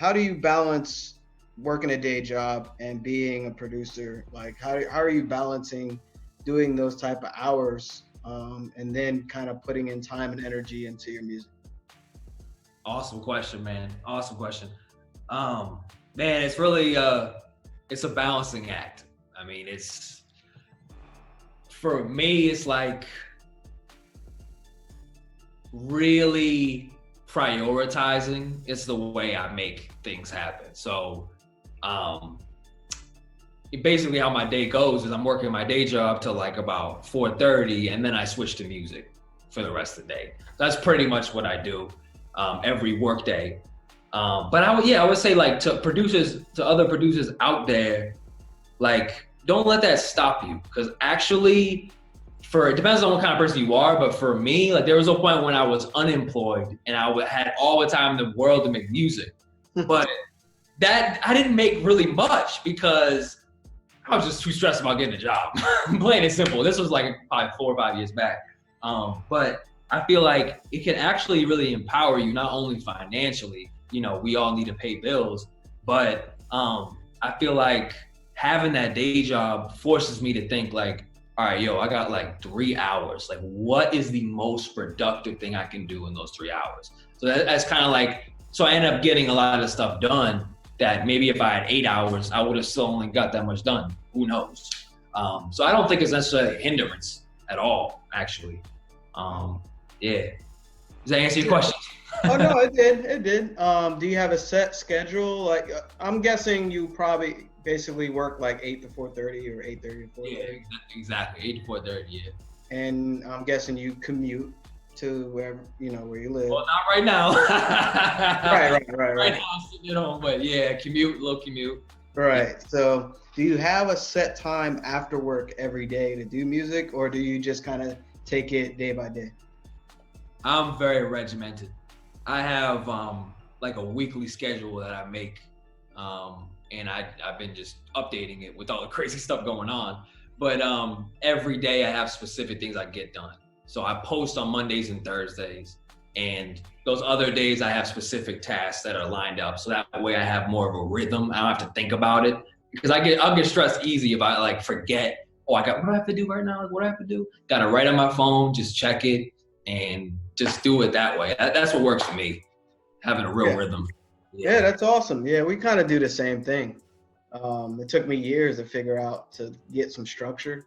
how do you balance working a day job and being a producer? Like, how are you balancing doing those type of hours, and then kind of putting in time and energy into your music? Awesome question, man. Awesome question. Man, it's really it's a balancing act. I mean, it's for me, it's like really prioritizing. It's the way I make things happen. So basically how my day goes is I'm working my day job till like about 4:30, and then I switch to music for the rest of the day. That's pretty much what I do every work day. But I would say like to other producers out there, like don't let that stop you, because actually it depends on what kind of person you are, but for me, like there was a point when I was unemployed and I had all the time in the world to make music, but that I didn't make really much because I was just too stressed about getting a job. Plain and simple. This was like probably 4 or 5 years back. But I feel like it can actually really empower you, not only financially, you know, we all need to pay bills, but I feel like having that day job forces me to think like, all right, yo, I got like 3 hours. Like, what is the most productive thing I can do in those 3 hours? So that's kind of like, so I ended up getting a lot of stuff done that maybe if I had 8 hours, I would have still only got that much done. Who knows? So I don't think it's necessarily a hindrance at all, actually. Yeah. Does that answer your question? Oh no, it did. Do you have a set schedule? Like, I'm guessing you probably basically work like 8 to 4:30 or 8:30 to 4:30. Yeah, exactly. 8 to 4:30, yeah. And I'm guessing you commute to where you live. Well, not right now. Right. Right now I'm sitting at home, but yeah, little commute. Right. So do you have a set time after work every day to do music, or do you just kind of take it day by day? I'm very regimented. I have like a weekly schedule that I make, and I've been just updating it with all the crazy stuff going on. But every day I have specific things I get done. So I post on Mondays and Thursdays, and those other days I have specific tasks that are lined up. So that way I have more of a rhythm. I don't have to think about it, because I'll get stressed easy if I like forget. Oh, what do I have to do right now? What do I have to do? Got to write on my phone, just check it, and just do it that way. That's what works for me, having a real rhythm. Yeah, that's awesome. Yeah, we kind of do the same thing. It took me years to figure out to get some structure,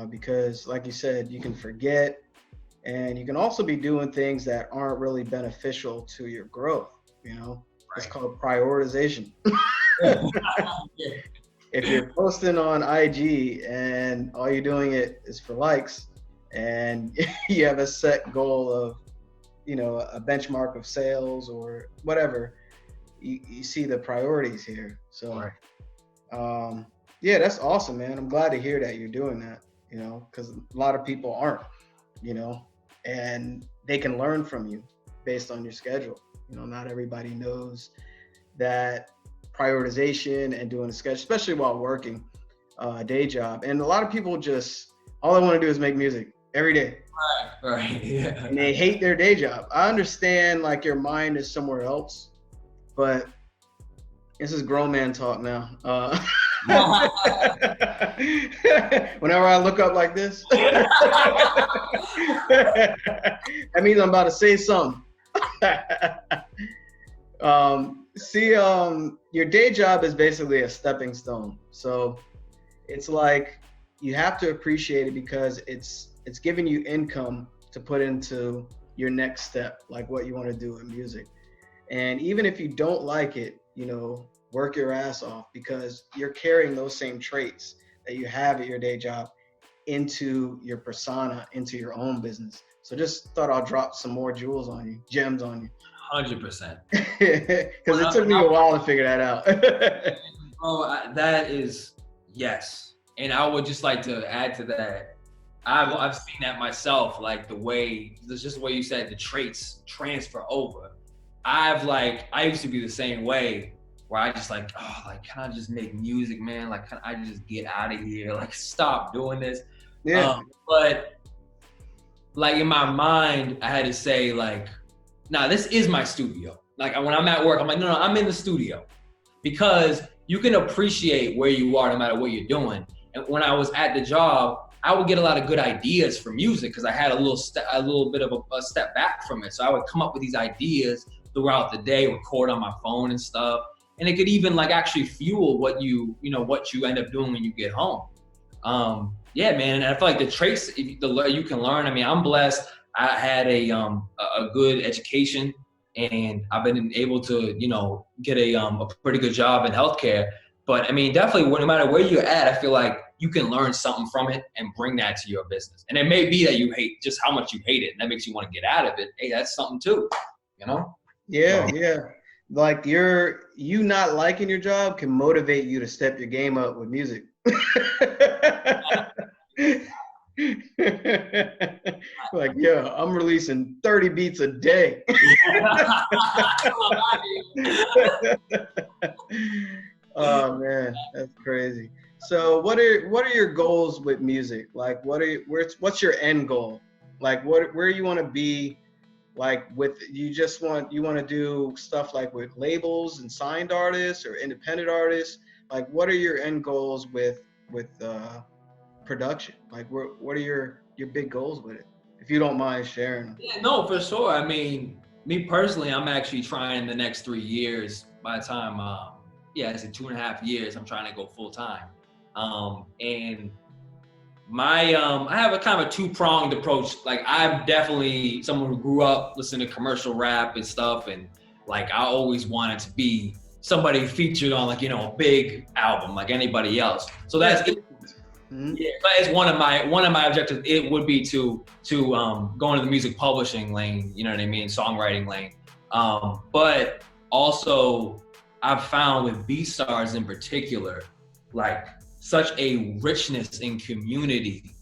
because like you said, you can forget, and you can also be doing things that aren't really beneficial to your growth. Right. It's called prioritization. If you're posting on IG and all you're doing it is for likes, and you have a set goal of, a benchmark of sales or whatever, you see the priorities here. So, yeah, that's awesome, man. I'm glad to hear that you're doing that, because a lot of people aren't, and they can learn from you based on your schedule. Not everybody knows that prioritization and doing a schedule, especially while working a day job. And a lot of people all they want to do is make music every day. Right, yeah. And they hate their day job. I understand like your mind is somewhere else, but this is grown man talk now. Whenever I look up like this, that means I'm about to say something. Your day job is basically a stepping stone. So it's like you have to appreciate it, because it's giving you income to put into your next step, like what you want to do in music. And even if you don't like it, work your ass off, because you're carrying those same traits that you have at your day job into your persona, into your own business. So just thought I'll drop some more gems on you. 100%. Because it took me a while to figure that out. That is, yes. And I would just like to add to that. I've seen that myself, like the way you said, the traits transfer over. I used to be the same way, where I just can I just make music, man? Like, can I just get out of here? Like, stop doing this. Yeah. But like in my mind, I had to say like, nah, this is my studio. Like when I'm at work, I'm like, no, I'm in the studio, because you can appreciate where you are no matter what you're doing. And when I was at the job, I would get a lot of good ideas for music because I had a little bit of a step back from it. So I would come up with these ideas throughout the day, record on my phone and stuff. And it could even like actually fuel what you end up doing when you get home. Yeah, man. And I feel like the traits you can learn. I mean, I'm blessed. I had a good education, and I've been able to, get a pretty good job in healthcare. But I mean, definitely, no matter where you're at, I feel like you can learn something from it and bring that to your business. And it may be that you hate just how much you hate it, and that makes you want to get out of it. Hey, that's something too, Yeah, yeah. Like you not liking your job can motivate you to step your game up with music. Like, yeah, I'm releasing 30 beats a day. Oh man, that's crazy. So what are your goals with music? Like what's your end goal? Like where you want to be, like you want to do stuff like with labels and signed artists or independent artists? Like what are your end goals with production? Like what are your big goals with it? If you don't mind sharing them. Yeah, no, for sure. I mean, me personally, I'm actually trying the next 3 years. By the time, it's in 2.5 years, I'm trying to go full time. And my, I have a kind of a two-pronged approach. Like I'm definitely someone who grew up listening to commercial rap and stuff. And like, I always wanted to be somebody featured on like, a big album like anybody else. So that's it. Mm-hmm. Yeah, but it's one of my objectives. It would be to go into the music publishing lane, you know what I mean, songwriting lane. But also, I've found with BeatStars in particular, like such a richness in community,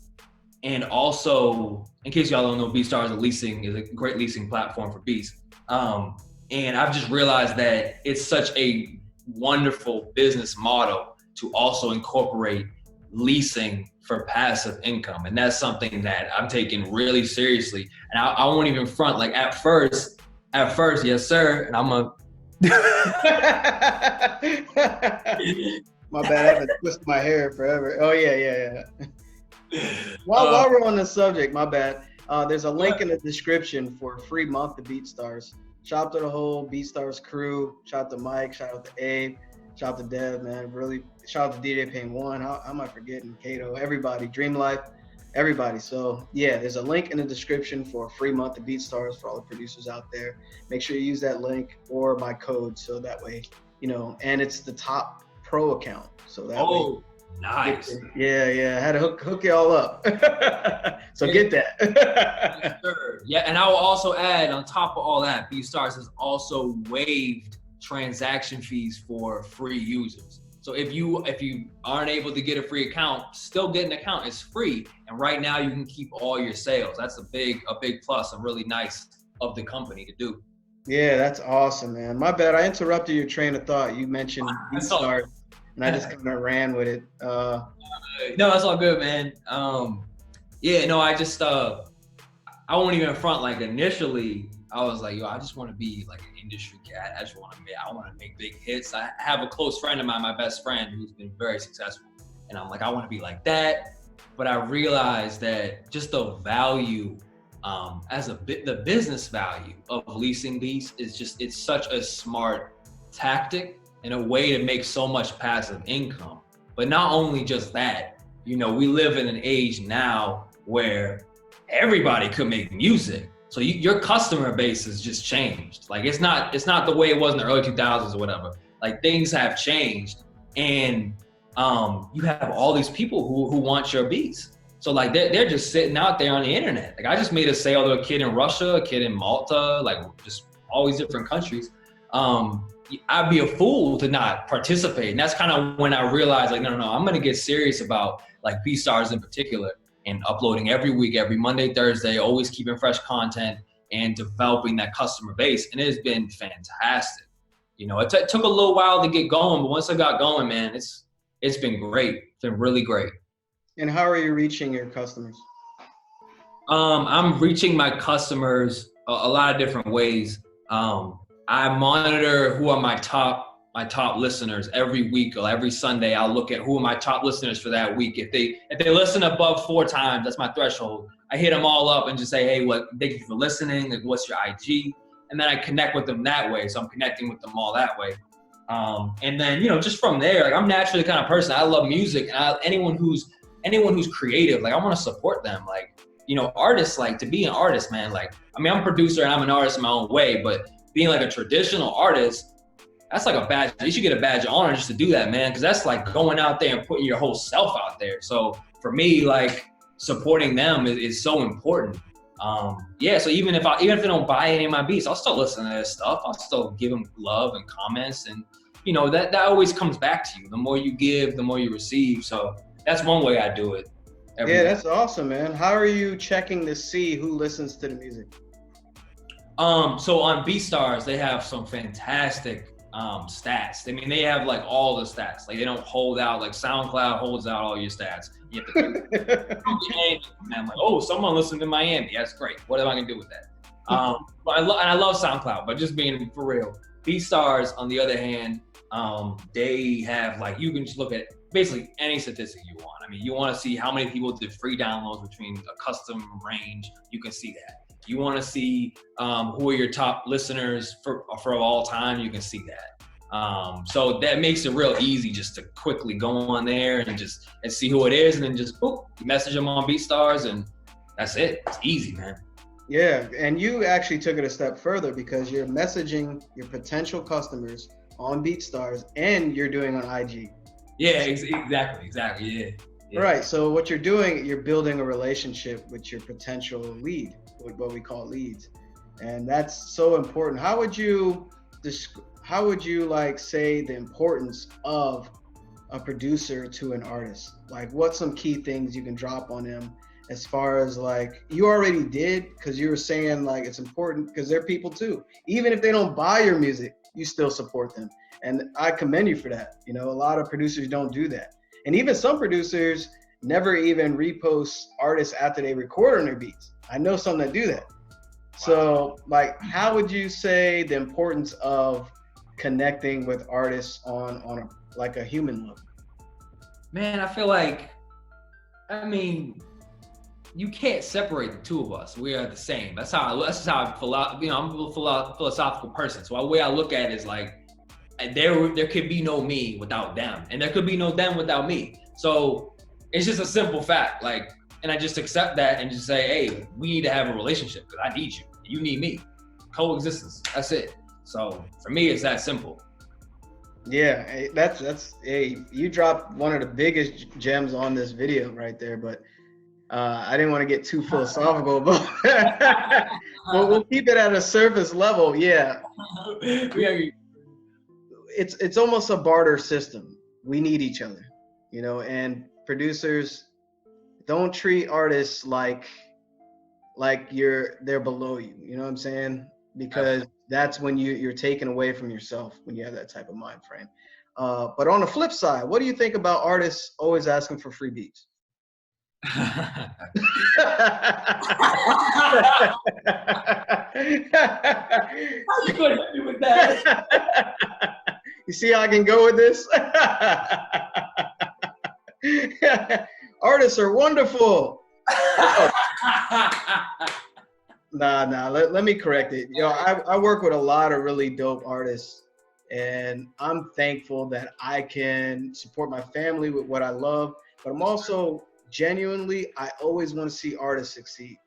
and also, in case y'all don't know, BeatStars is a great leasing platform for beats. And I've just realized that it's such a wonderful business model to also incorporate leasing for passive income. And that's something that I'm taking really seriously. And I won't even front, like at first, yes, sir. And I'm my bad, I haven't twisted my hair forever. Oh yeah. While we're on the subject, my bad. There's a link in the description for a free month to BeatStars. Shout out to the whole BeatStars crew. Shout out to Mike. Shout out to Abe. Shout out to Dev, man. Really, shout out to DJ Pain One. How am I forgetting? Kato, everybody, Dream Life, everybody. So yeah, there's a link in the description for a free month to BeatStars for all the producers out there. Make sure you use that link or my code, so that way, and it's the top pro account. So that way. Nice. Yeah. I had to hook you all up. So get that. Sure. Yeah, and I will also add, on top of all that, BeatStars has also waived transaction fees for free users. So if you aren't able to get a free account, still get an account. It's free, and right now you can keep all your sales. That's a big plus and really nice of the company to do. Yeah, that's awesome, man. My bad, I interrupted your train of thought. You mentioned BeatStars, and I just kind of ran with it. No, that's all good, man. I just I won't even front. Like initially, I was like, I just want to be like an industry cat. I want to make big hits. I have a close friend of mine, my best friend, who's been very successful. And I'm like, I want to be like that. But I realized that just the value, the business value of leasing beats it's such a smart tactic and a way to make so much passive income. But not only just that, we live in an age now where everybody could make music. So your customer base has just changed. Like it's not the way it was in the early 2000s or whatever. Like things have changed, and you have all these people who want your beats. So like they're just sitting out there on the internet. Like I just made a sale to a kid in Russia, a kid in Malta, like just all these different countries. I'd be a fool to not participate. And that's kind of when I realized like, no, I'm gonna get serious about like BeatStars in particular, and uploading every week, every Monday, Thursday, always keeping fresh content and developing that customer base. And it has been fantastic. It took a little while to get going, but once I got going, man, it's been great. It's been really great. And how are you reaching your customers? I'm reaching my customers a lot of different ways. I monitor who are my top listeners every week or every Sunday. I'll look at who are my top listeners for that week. If they listen above 4 times, that's my threshold. I hit them all up and just say, hey, thank you for listening. Like, what's your IG? And then I connect with them that way. So I'm connecting with them all that way. And then, just from there, like, I'm naturally the kind of person, I love music. And anyone who's creative, like, I want to support them. Like, artists, like, to be an artist, man, like, I mean, I'm a producer and I'm an artist in my own way, but being like a traditional artist, that's like a badge. You should get a badge of honor just to do that, man. Cause that's like going out there and putting your whole self out there. So for me, like, supporting them is so important. So even if they don't buy any of my beats, I'll still listen to their stuff. I'll still give them love and comments. And that always comes back to you. The more you give, the more you receive. So that's one way I do it. Yeah, that's awesome, man. How are you checking to see who listens to the music? So on BeatStars, they have some fantastic stats. I mean, they have like all the stats. Like, they don't hold out, like SoundCloud holds out all your stats. You have to I'm like, oh, someone listened to Miami. That's great. What am I gonna do with that? But I love SoundCloud, but just being for real. BeatStars, on the other hand, they have, like, you can just look at basically any statistic you want. I mean, you want to see how many people did free downloads between a custom range, you can see that. You want to see who are your top listeners for all time, you can see that. So that makes it real easy just to quickly go on there and see who it is, and then just boop, message them on BeatStars, and that's it. It's easy, man. Yeah, and you actually took it a step further because you're messaging your potential customers on BeatStars and you're doing on IG. Yeah, exactly, yeah. Right, so what you're doing, you're building a relationship with your potential lead, what we call leads, and that's so important. How would you like say the importance of a producer to an artist? Like, what's some key things you can drop on them as far as, like, you already did, because you were saying, like, it's important because they're people too. Even if they don't buy your music, you still support them. And I commend you for that. A lot of producers don't do that. And even some producers never even repost artists after they record on their beats. I know some that do that. Wow. So, like, how would you say the importance of connecting with artists on a human level? Man, I feel like, you can't separate the two of us. We are the same. That's how I'm a philosophical person. So the way I look at it is like, there could be no me without them, and there could be no them without me. So it's just a simple fact. Like, and I just accept that and just say, hey, we need to have a relationship because I need you. You need me. Coexistence. That's it. So for me, it's that simple. Yeah, that's you dropped one of the biggest gems on this video right there, but I didn't want to get too philosophical, but we'll keep it at a surface level. Yeah. It's almost a barter system. We need each other, and producers don't treat artists like they're below you. You know what I'm saying? Because that's when you're taken away from yourself when you have that type of mind frame. But on the flip side, what do you think about artists always asking for free beats? How you gonna hit me with that? You see how I can go with this? Artists are wonderful. Nah. Let me correct it. I work with a lot of really dope artists, and I'm thankful that I can support my family with what I love. But I'm also genuinely, I always want to see artists succeed.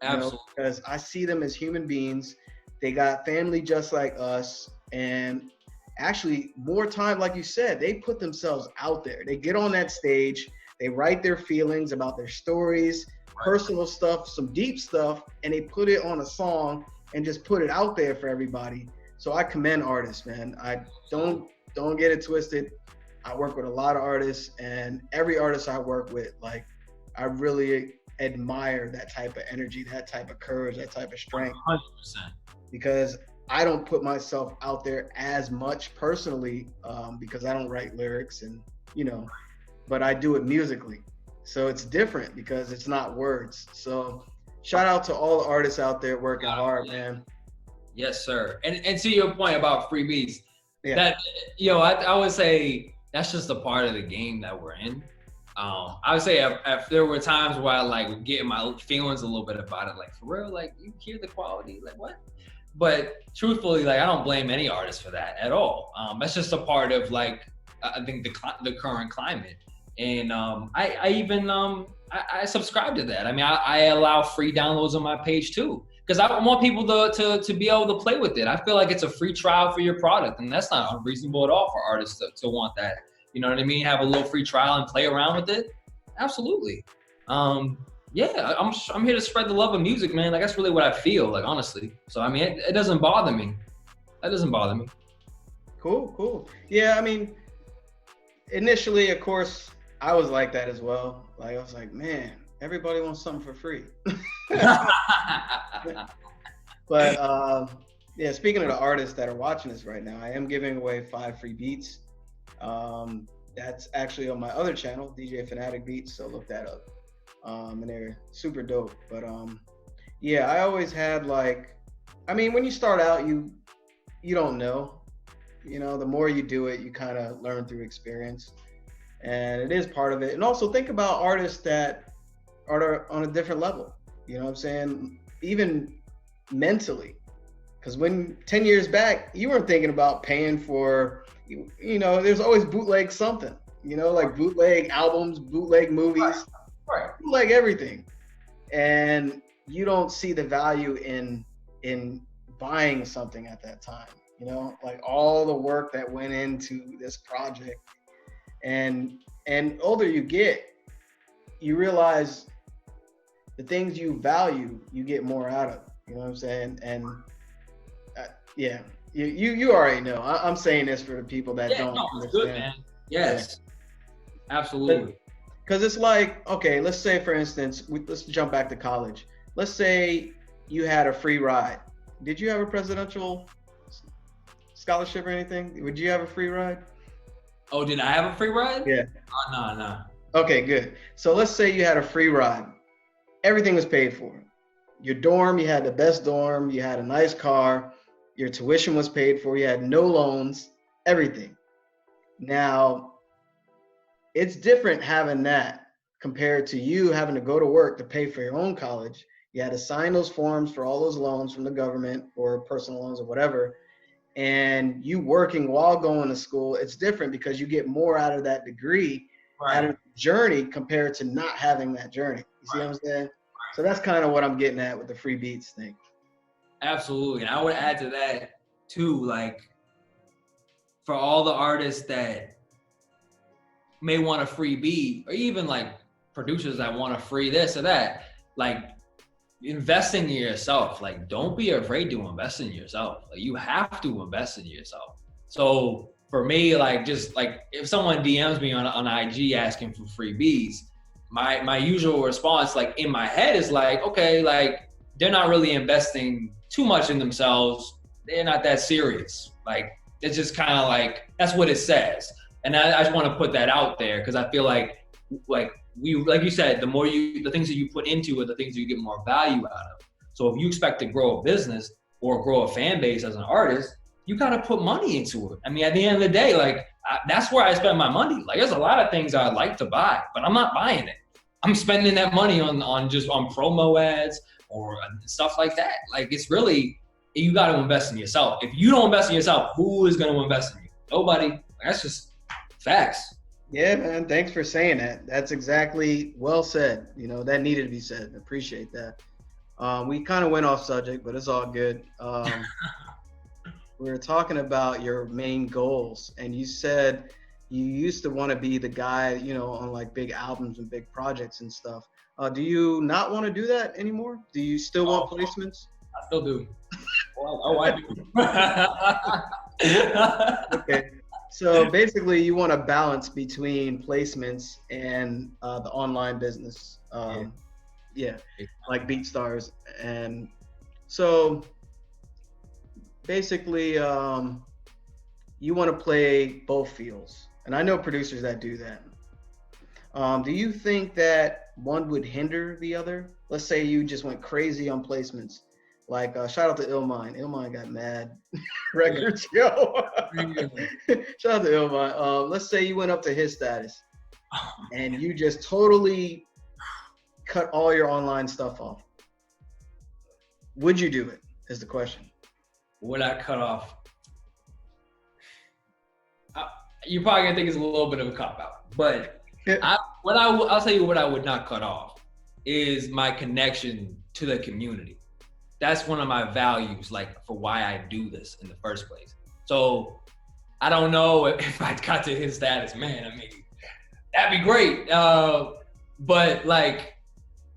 Absolutely. Because I see them as human beings. They got family just like us, and actually more time, like you said, they put themselves out there. They get on that stage, they write their feelings about their stories, personal stuff, some deep stuff, and they put it on a song and just put it out there for everybody. So I commend artists, man. I don't get it twisted. I work with a lot of artists, and every artist I work with, like, I really admire that type of energy, that type of courage, that type of strength. 100%. Because I don't put myself out there as much personally, because I don't write lyrics and, but I do it musically. So it's different because it's not words. So shout out to all the artists out there working hard, man. Yes, sir. And to your point about free beats, Yeah. that I would say that's just a part of the game that we're in. I would say if there were times where I like would get my feelings a little bit about it, like for real, like you hear the quality, like what? But truthfully, like I don't blame any artist for that at all. That's just a part of like I think the current climate, and I even I subscribe to that. I mean, I allow free downloads on my page too, because I want people to be able to play with it. I feel like it's a free trial for your product, and that's not unreasonable at all for artists to want that. You know what I mean? Have a little free trial and play around with it. Absolutely. Yeah, I'm here to spread the love of music, man. Like that's really what I feel, like honestly. So I mean, it doesn't bother me. That doesn't bother me. Cool. Yeah, I mean, initially, of course, I was like that as well. Like I was like, man, everybody wants something for free. But yeah, speaking of the artists that are watching this right now, I am giving away 5 free beats. That's actually on my other channel, DJ Fanatic Beats. So look that up. And they're super dope. But yeah, I always had like, I mean, when you start out, you don't know. You know, the more you do it, you kind of learn through experience, and it is part of it. And also think about artists that are on a different level. You know what I'm saying? Even mentally, because when 10 years back, you weren't thinking about paying for, you know, there's always bootleg something. You know, like bootleg albums, bootleg movies, Right. bootleg everything, and you don't see the value in buying something at that time. You know, like all the work that went into this project, and older you get, you realize the things you value, you get more out of. You know what I'm saying? And yeah, you already know. I'm saying this for the people that don't understand. It's good, man. Yes, absolutely. Because it's like, okay, let's say for instance, let's jump back to college. Let's say you had a free ride. Did you have a presidential scholarship or anything? Would you have a free ride? Oh, did I have a free ride? Yeah. Oh, no. Okay, good. So let's say you had a free ride. Everything was paid for. Your dorm, you had the best dorm, you had a nice car, your tuition was paid for, you had no loans, everything. Now, it's different having that compared to you having to go to work to pay for your own college. You had to sign those forms for all those loans from the government or personal loans or whatever. And you working while going to school, it's different because you get more out of that degree, out of the journey compared to not having that journey. You see what I'm saying? So that's kind of what I'm getting at with the free beats thing. Absolutely. And I would add to that too, like for all the artists that may want a free beat, or even like producers that want a free this or that, like investing in yourself. Like don't be afraid to invest in yourself. Like you have to invest in yourself. So for me, like just like if someone DMs me on IG asking for free beats, my usual response, like in my head, is like, okay, like they're not really investing too much in themselves. They're not that serious. Like it's just kind of like that's what it says. And I just want to put that out there because I feel like you said, the things that you put into it, the things that you get more value out of. So if you expect to grow a business or grow a fan base as an artist, you got to put money into it. I mean, at the end of the day, like that's where I spend my money. Like there's a lot of things I'd like to buy, but I'm not buying it. I'm spending that money on promo ads or stuff like that. Like it's really, you got to invest in yourself. If you don't invest in yourself, who is going to invest in you? Nobody. That's just facts. Yeah, man. Thanks for saying that. That's exactly well said. You know, that needed to be said. Appreciate that. We kind of went off subject, but it's all good. We were talking about your main goals, and you said you used to want to be the guy, you know, on like big albums and big projects and stuff. Do you not want to do that anymore? Do you still want placements? I still do. I do. Okay. So basically, you want a balance between placements and the online business. Yeah, like BeatStars. And so basically, you want to play both fields. And I know producers that do that. Do you think that one would hinder the other? Let's say you just went crazy on placements. Like shout out to Illmind. Illmind got mad records, yo. Shout out to Illmind. Let's say you went up to his status and you just totally cut all your online stuff off. Would you do it? Is the question. Would I cut off? You're probably gonna think it's a little bit of a cop out, but I'll tell you what I would not cut off is my connection to the community. That's one of my values, like for why I do this in the first place. So I don't know if I got to his status, man. I mean, that'd be great. But like,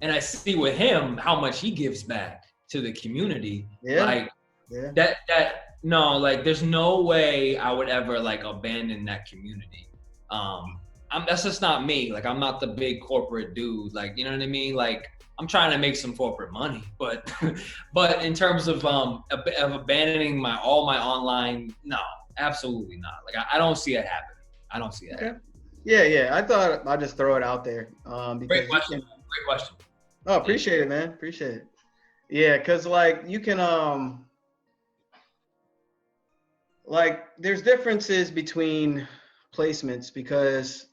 and I see with him how much he gives back to the community. Yeah. Like yeah. No, like there's no way I would ever like abandon that community. That's just not me. Like I'm not the big corporate dude. Like, you know what I mean? Like I'm trying to make some corporate money, but in terms of abandoning all my online, no, absolutely not. Like I don't see it happening. I don't see that. Okay. Yeah. I thought I'd just throw it out there. Because Great question. Great question. Oh, appreciate it, man. Appreciate it. Yeah, because like you can like there's differences between placements because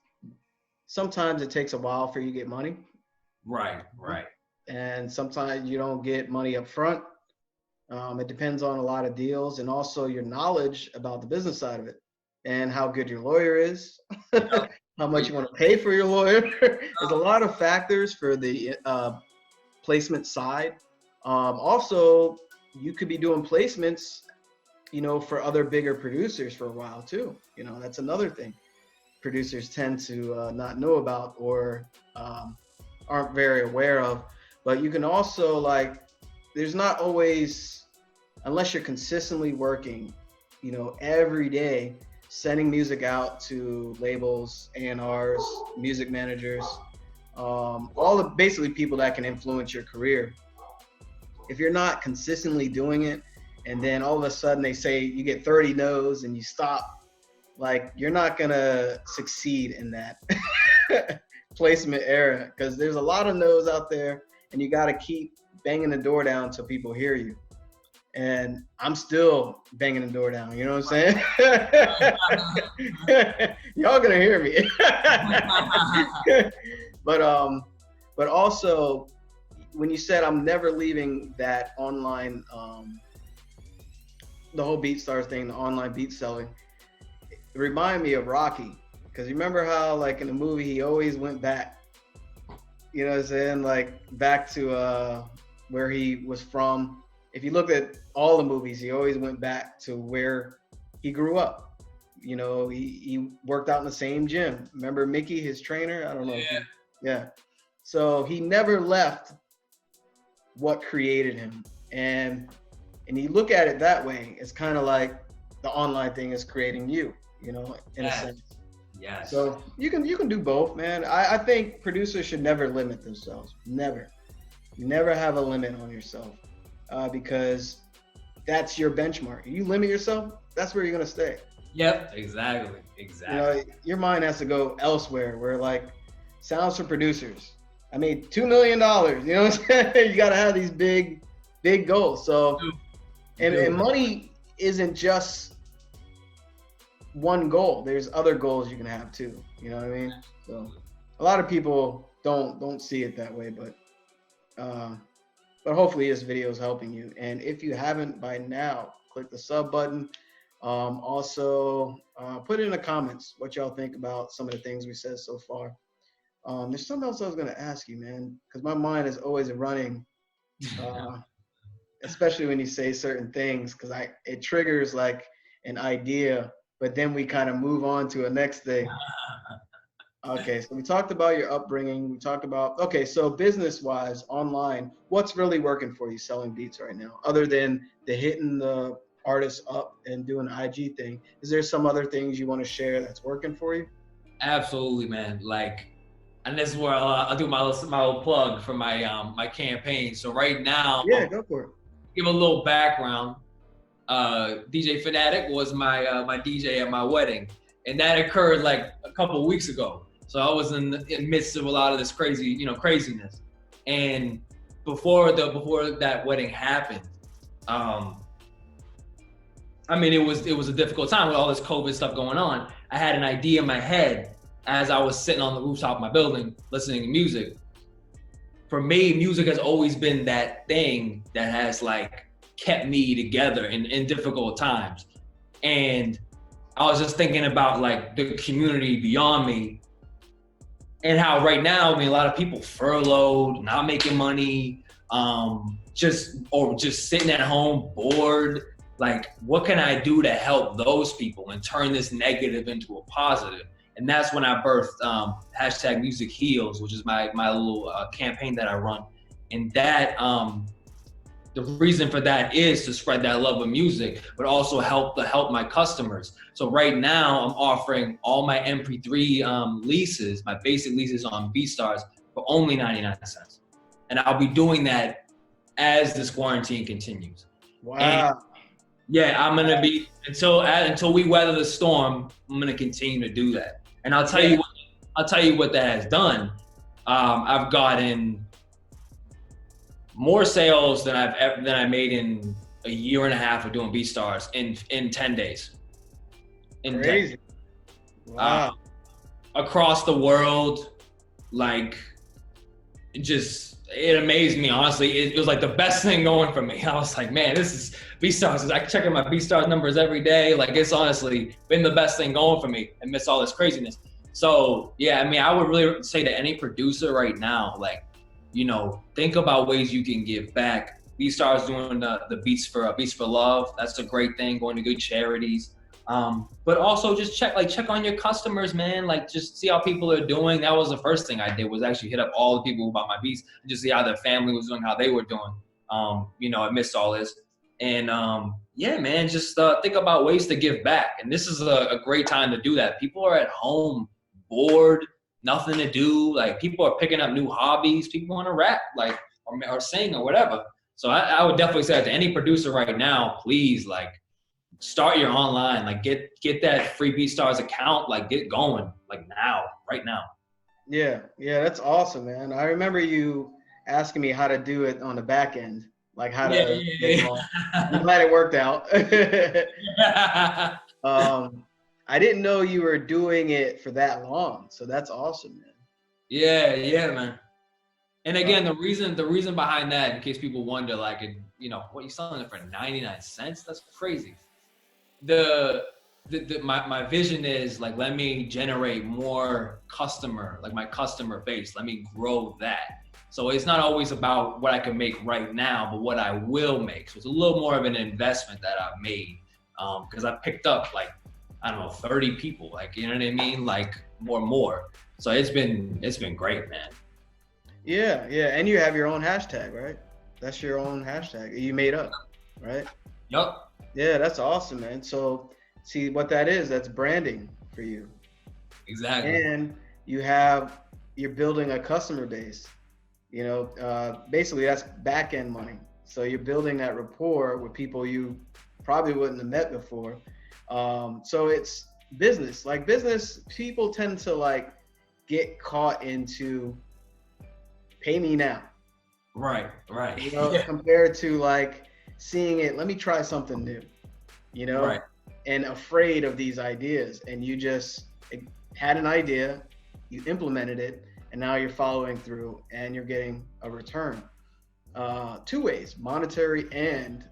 sometimes it takes a while for you to get money. Right. And sometimes you don't get money up front. It depends on a lot of deals and also your knowledge about the business side of it and how good your lawyer is, how much you want to pay for your lawyer. There's a lot of factors for the placement side. Also, you could be doing placements, you know, for other bigger producers for a while too. You know, that's another thing producers tend to not know about or aren't very aware of. But you can also like, there's not always, unless you're consistently working, you know, every day, sending music out to labels, A&Rs, music managers, all the basically people that can influence your career. If you're not consistently doing it, and then all of a sudden they say you get 30 no's and you stop, like you're not gonna succeed in that placement era because there's a lot of no's out there and you gotta keep banging the door down so people hear you. And I'm still banging the door down, you know what I'm saying? Y'all gonna hear me. But also when you said I'm never leaving that online, the whole BeatStars thing, the online beat selling, it reminded me of Rocky. Because you remember how like in the movie, he always went back, you know what I'm saying? Like back to where he was from. If you look at all the movies, he always went back to where he grew up. You know, he worked out in the same gym. Remember Mickey, his trainer? I don't know. Yeah. So he never left what created him. And you look at it that way, it's kind of like the online thing is creating you, you know, in a sense. Yes. So you can do both, man. I think producers should never limit themselves. Never. You never have a limit on yourself because that's your benchmark. You limit yourself, that's where you're gonna stay. Yep, exactly. You know, your mind has to go elsewhere. Where like sounds for producers. I made $2 million. You know what I'm saying? You gotta have these big goals. So, and money isn't just one goal. There's other goals you can have too. You know what I mean? So, a lot of people don't see it that way, but hopefully this video is helping you. And if you haven't by now, click the sub button. Also, put in the comments what y'all think about some of the things we said so far. There's something else I was gonna ask you, man, because my mind is always running, especially when you say certain things, because it triggers like an idea, but then we kind of move on to a next thing. Okay, so we talked about your upbringing. We talked about, okay, so business-wise, online, what's really working for you selling beats right now, other than the hitting the artists up and doing the IG thing? Is there some other things you want to share that's working for you? Absolutely, man. Like, and this is where I'll do my little plug for my my campaign. So right now, yeah, go for it. Give a little background. DJ Fanatic was my DJ at my wedding, and that occurred like a couple of weeks ago. So I was in the midst of a lot of this craziness. And before that wedding happened, I mean, it was a difficult time with all this COVID stuff going on. I had an idea in my head as I was sitting on the rooftop of my building listening to music. For me, music has always been that thing that has like kept me together in difficult times. And I was just thinking about like the community beyond me and how right now, I mean, a lot of people furloughed, not making money, just sitting at home bored. Like, what can I do to help those people and turn this negative into a positive? And that's when I birthed hashtag Music Heals, which is my little campaign that I run. And that the reason for that is to spread that love of music, but also help my customers. So right now I'm offering all my MP3 leases, my basic leases on BeatStars for only 99 cents. And I'll be doing that as this quarantine continues. Wow. And yeah, I'm gonna be until we weather the storm. I'm gonna continue to do that, and I'll tell you what that has done. I've gotten more sales than I made in a year and a half of doing BeatStars in 10 days. Crazy. Wow. Across the world, like it amazed me, honestly. It was like the best thing going for me. I was like, man, this is BeatStars. I check my BeatStars numbers every day. Like, it's honestly been the best thing going for me amidst all this craziness. So yeah, I mean, I would really say to any producer right now, like, you know, think about ways you can give back. BeatStars doing the Beats for Love. That's a great thing, going to good charities. But also just check on your customers, man. Like, just see how people are doing. That was the first thing I did, was actually hit up all the people who bought my beats and just see how their family was doing, how they were doing, you know, amidst all this. And yeah, man, just think about ways to give back. And this is a great time to do that. People are at home, bored, nothing to do. Like, people are picking up new hobbies. People want to rap, like, or sing or whatever. So I would definitely say to any producer right now, please, like, start your online, like get that free BeatStars account, like get going, like right now. Yeah, that's awesome, man. I remember you asking me how to do it on the back end, like how to. I'm glad it worked out. I didn't know you were doing it for that long, so that's awesome, man. Yeah, man. And again, the reason behind that, in case people wonder, like, you know, what, you selling it for 99 cents? That's crazy. My vision is, like, let me generate more my customer base. Let me grow that. So it's not always about what I can make right now, but what I will make. So it's a little more of an investment that I've made, because I picked up, like, I don't know, 30 people, like, you know what I mean? Like, more. So it's been great, man. Yeah. And you have your own hashtag, right? That's your own hashtag you made up, right? Yup. Yeah, that's awesome, man. So see what that is, that's branding for you. Exactly. And you're building a customer base. You know, basically that's back end money. So you're building that rapport with people you probably wouldn't have met before. So it's business. Like, business, people tend to, like, get caught into pay me now. Right. You know, compared to, like, seeing it, let me try something new, you know, right. And afraid of these ideas. And you just had an idea, you implemented it, and now you're following through and you're getting a return. Two ways, monetary and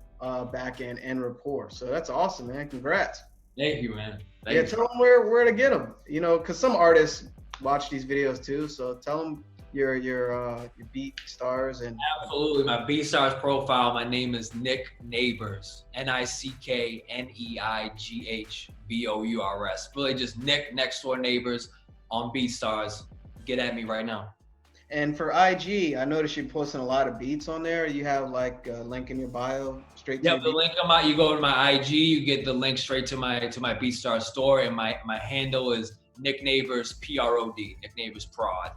back end and rapport. So that's awesome, man. Congrats. Thank you, man. Thank you. Tell them where to get them, you know, because some artists watch these videos too. So tell them your BeatStars. And absolutely, my BeatStars profile. My name is Nick Neighbours, NickNeigghBours. Really, just Nick next door Neighbours on BeatStars. Get at me right now. And for IG, I noticed you're posting a lot of beats on there. You have, like, a link in your bio straight to. Yeah, the link on you go to my IG, you get the link straight to my BeatStars store, and my handle is Nick Neighbours PROD, Nick Neighbours Prod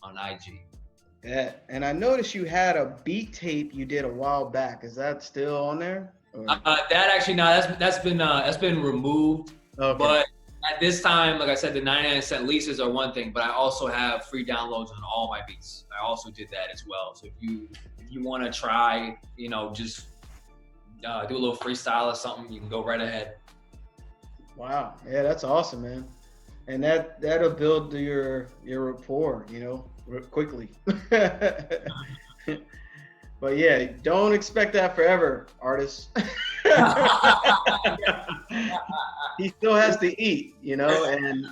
on IG. Yeah, and I noticed you had a beat tape you did a while back. Is that still on there? That actually, no, that's been removed. Okay. But at this time, like I said, the 99-cent leases are one thing, but I also have free downloads on all my beats. I also did that as well. So if you want to try, you know, just do a little freestyle or something, you can go right ahead. Wow. Yeah, that's awesome, man. And that'll build your rapport, quickly. But yeah, don't expect that forever, artists. He still has to eat, and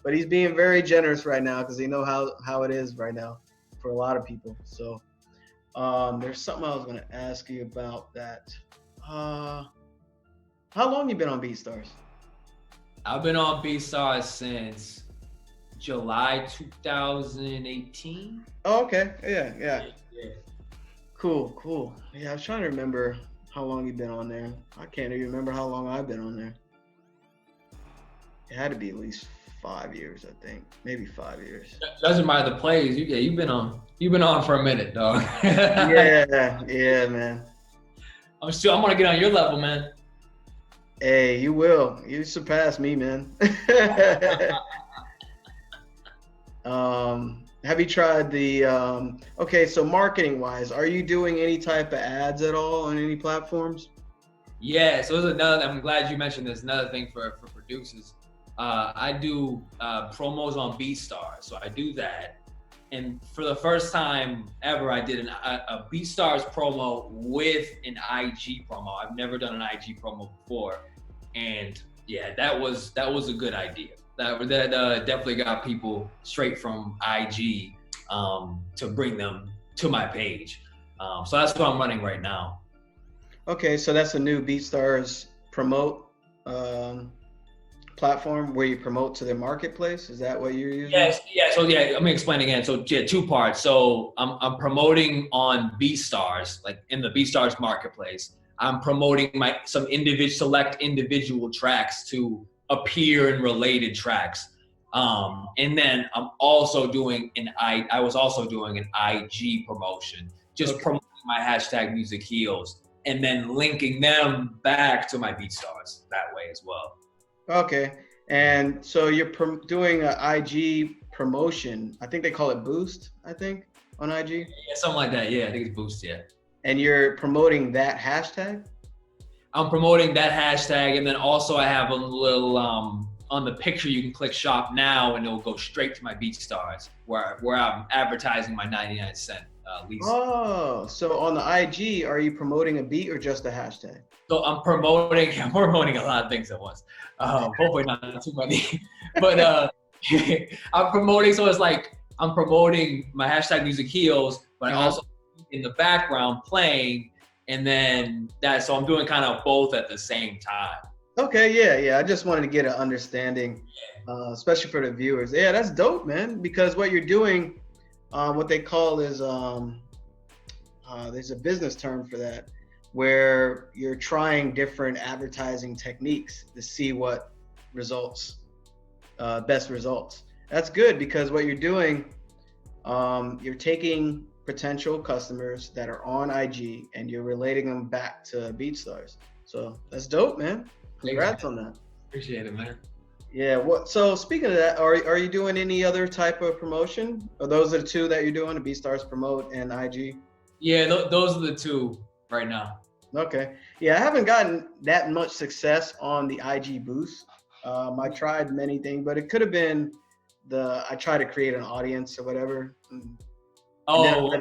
but he's being very generous right now because he know how it is right now for a lot of people. So there's something I was gonna ask you about that. How long you been on BeatStars? I've been on BeatStars since July 2018. Oh, okay. Yeah. Yeah. Cool. Yeah, I was trying to remember how long you've been on there. I can't even remember how long I've been on there. It had to be at least 5 years, I think. Maybe 5 years. Judging by the plays, you've been on for a minute, dog. Yeah, man. I'm gonna get on your level, man. Hey, you will. You surpass me, man. Have you tried the okay, so marketing wise, are you doing any type of ads at all on any platforms? Yeah, so there's another, I'm glad you mentioned this, another thing for producers. I do promos on BeatStars, so I do that. And for the first time ever, I did a BeatStars promo with an IG promo. I've never done an IG promo before. And yeah, that was a good idea. That definitely got people straight from IG to bring them to my page. So that's what I'm running right now. Okay, so that's a new BeatStars promote platform where you promote to their marketplace. Is that what you're using? Yes, yeah. So yeah, let me explain again. So yeah, two parts. So I'm promoting on BeatStars, like in the BeatStars marketplace. I'm promoting some select individual tracks to appear in related tracks. And then I'm also doing I was also doing an IG promotion, just promoting my hashtag music heals, and then linking them back to my BeatStars that way as well. Okay, and so you're doing an IG promotion. I think they call it Boost, I think, on IG. Yeah, something like that. Yeah, I think it's Boost, yeah. And you're promoting that hashtag? I'm promoting that hashtag, and then also I have a little, on the picture you can click shop now and it'll go straight to my BeatStars where I'm advertising my 99-cent lease. Oh, so on the IG, are you promoting a beat or just a hashtag? So I'm promoting a lot of things at once. Hopefully not too many, but I'm promoting. So it's like I'm promoting my hashtag music heals, but also in the background playing, and then so I'm doing kind of both at the same time. Okay, yeah. I just wanted to get an understanding, especially for the viewers. Yeah, that's dope, man. Because what you're doing, what they call is there's a business term for that, where you're trying different advertising techniques to see what results, best results. That's good because what you're doing, you're taking potential customers that are on IG and you're relating them back to BeatStars. So that's dope, man. Congrats on that. Appreciate it, man. Yeah. So speaking of that, are you doing any other type of promotion? Or those are the two that you're doing, the BeatStars promote and IG? Yeah, those are the two right now. Okay. Yeah, I haven't gotten that much success on the IG boost. I tried many things, but it could have been I tried to create an audience or whatever. Okay.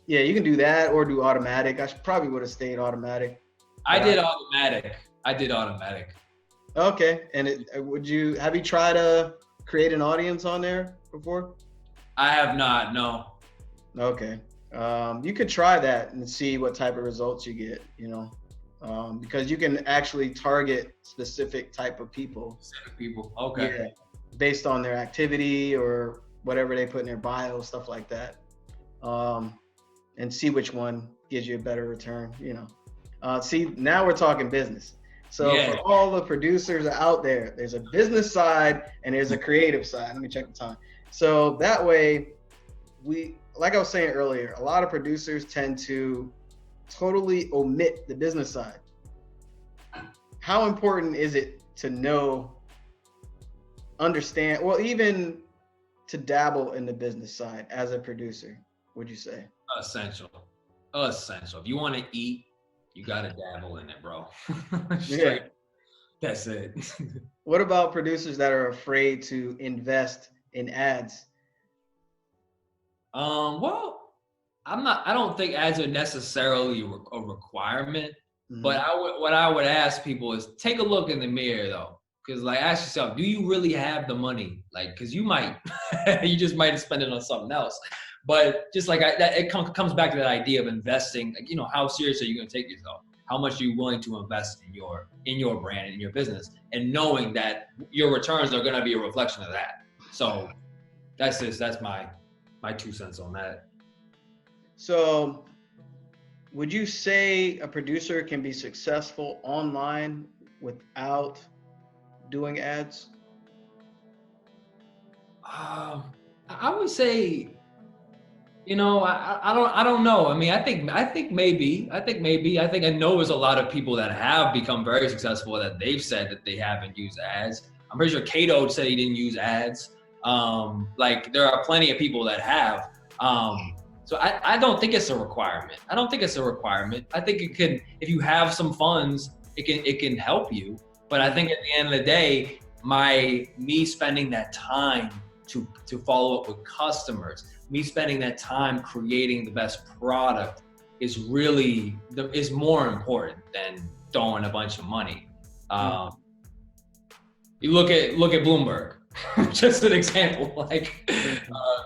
Yeah, you can do that or do automatic. I probably would have stayed automatic. I did automatic. Okay. And have you tried to create an audience on there before? I have not, no. Okay. You could try that and see what type of results you get, because you can actually target specific type of people. Okay. Yeah, based on their activity or whatever they put in their bio, stuff like that. And see which one gives you a better return, See, now we're talking business. So for all the producers out there, there's a business side and there's a creative side. Let me check the time. So that way, like I was saying earlier, a lot of producers tend to totally omit the business side. How important is it to understand, well, even to dabble in the business side as a producer, would you say? Essential. If you want to eat, You gotta dabble in it, bro. Yeah. Straight. That's it. What about producers that are afraid to invest in ads? Well, I don't think ads are necessarily a requirement, but Mhm. what I would ask people is take a look in the mirror though. Cause like ask yourself, do you really have the money? Like, cause you might, you just might spend it on something else. But just like comes back to that idea of investing. Like, you know, how serious are you going to take yourself? How much are you willing to invest in your brand, in your business, and knowing that your returns are going to be a reflection of that. So that's my 2 cents on that. So, would you say a producer can be successful online without doing ads? I would say, you know, I don't know. I mean, I think maybe I think I know there's a lot of people that have become very successful that they've said that they haven't used ads. I'm pretty sure Cato said he didn't use ads. Like there are plenty of people that have. So I don't think it's a requirement. I don't think it's a requirement. I think it can, if you have some funds, it can help you. But I think at the end of the day, me spending that time to follow up with customers, me spending that time creating the best product is really is more important than throwing a bunch of money. You look at Bloomberg, just an example. Like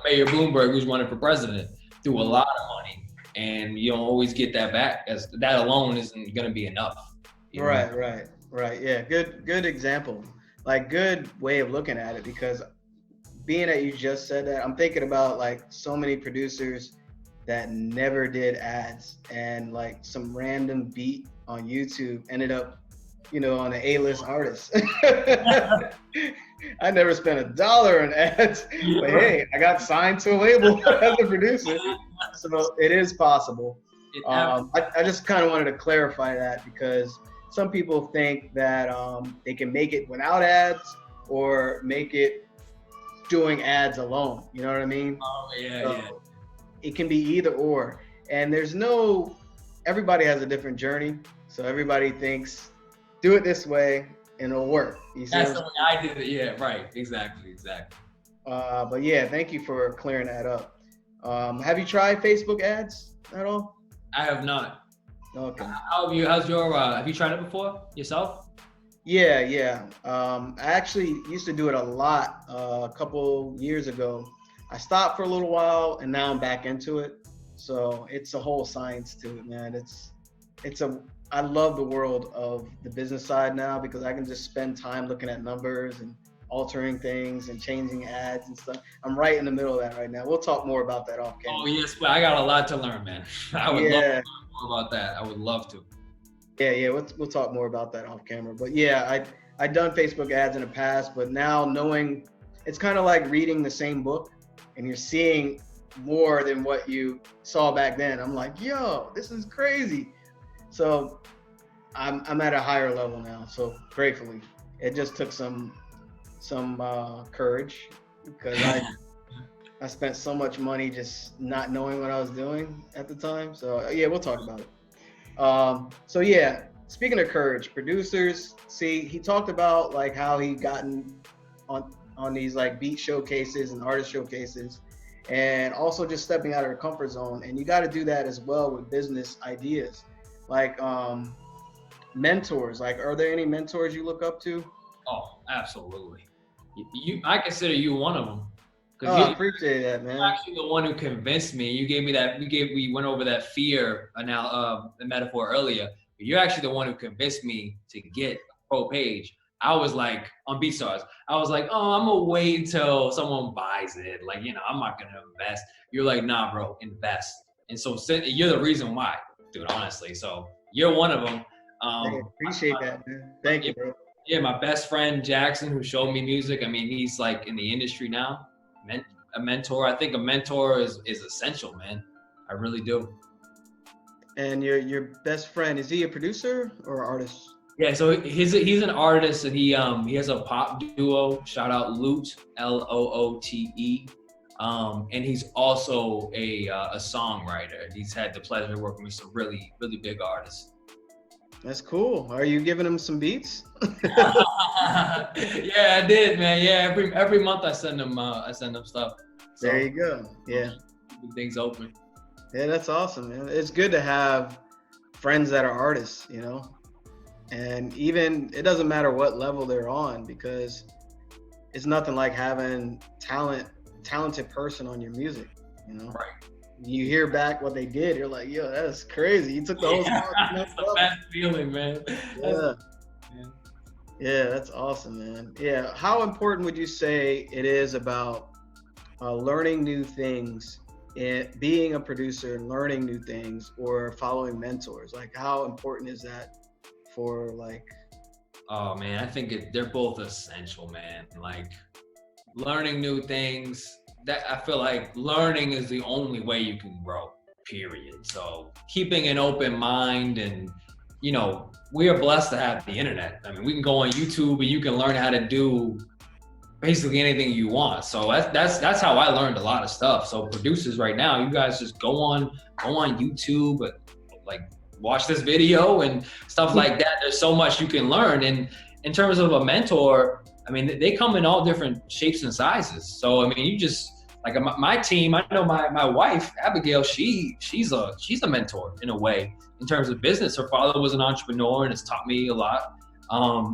Mayor Bloomberg, who's running for president, threw a lot of money, and you don't always get that back. As that alone isn't going to be enough. You know? Right. Yeah, good example. Like good way of looking at it, because being that you just said that, I'm thinking about like so many producers that never did ads, and like some random beat on YouTube ended up, you know, on an A-list artist. I never spent $1 on ads, but hey, I got signed to a label as a producer, so it is possible. I just kind of wanted to clarify that, because some people think that they can make it without ads or make it doing ads alone. You know what I mean? Oh yeah, So yeah. it can be either or, and everybody has a different journey, so everybody thinks do it this way and it'll work. You see? That's the way I did it. Yeah, right. Exactly. But yeah, thank you for clearing that up. Have you tried Facebook ads at all? I have not. Okay. How's your? Have you tried it before yourself? Yeah. I actually used to do it a lot a couple years ago. I stopped for a little while, and now I'm back into it. So it's a whole science to it, man. I love the world of the business side now, because I can just spend time looking at numbers and altering things and changing ads and stuff. I'm right in the middle of that right now. We'll talk more about that off camera. Oh yes, but I got a lot to learn, man. I would love to learn more about that. I would love to. Yeah. We'll talk more about that off camera. But yeah, I've done Facebook ads in the past, but now knowing, it's kind of like reading the same book, and you're seeing more than what you saw back then. I'm like, yo, this is crazy. So I'm at a higher level now. So gratefully, it just took some courage, because I spent so much money just not knowing what I was doing at the time. So yeah, we'll talk about it. So yeah, speaking of courage, producers, see, he talked about like how he gotten on these like beat showcases and artist showcases, and also just stepping out of their comfort zone. And you got to do that as well with business ideas. Like mentors, like are there any mentors you look up to? Oh, absolutely. I consider you one of them. Oh, I appreciate that, man. You're actually the one who convinced me. You gave me that. We went over that fear the metaphor earlier. But you're actually the one who convinced me to get a pro page. I was like on BeatStars. I was like, oh, I'm gonna wait until someone buys it. Like, you know, I'm not gonna invest. You're like, nah, bro, invest. And so you're the reason why, dude. Honestly, so you're one of them. Hey, appreciate that, man. Thank you, bro. Yeah, my best friend Jackson, who showed me music. I mean, he's like in the industry now. A mentor. I think a mentor is essential, man. I really do. And your best friend, is he a producer or artist? Yeah, so he's an artist, and he has a pop duo. Shout out Loot, Loote. And he's also a songwriter. He's had the pleasure of working with some really big artists. That's cool. Are you giving them some beats? Yeah, I did, man. Yeah, every month I send them stuff. So There you go. Yeah. keep things open. Yeah, that's awesome, man. It's good to have friends that are artists, you know, and even it doesn't matter what level they're on, because it's nothing like having talented person on your music, you know. Right. You hear back what they did, you're like, yo, that's crazy. You took the whole song. That's the best feeling, man. Yeah. Yeah, that's awesome, man. Yeah. How important would you say it is about learning new things, and being a producer and learning new things, or following mentors? Like, how important is that for like? Oh man, I think they're both essential, man. Like learning new things. That I feel like learning is the only way you can grow. Period. So keeping an open mind, and you know, we are blessed to have the internet. I mean, we can go on YouTube and you can learn how to do basically anything you want. So that's how I learned a lot of stuff. So producers right now, you guys just go on YouTube, like watch this video and stuff like that. There's so much you can learn. And in terms of a mentor, I mean, they come in all different shapes and sizes. So, I mean, you just, like my team, I know my wife, Abigail, she's a mentor in a way in terms of business. Her father was an entrepreneur and has taught me a lot.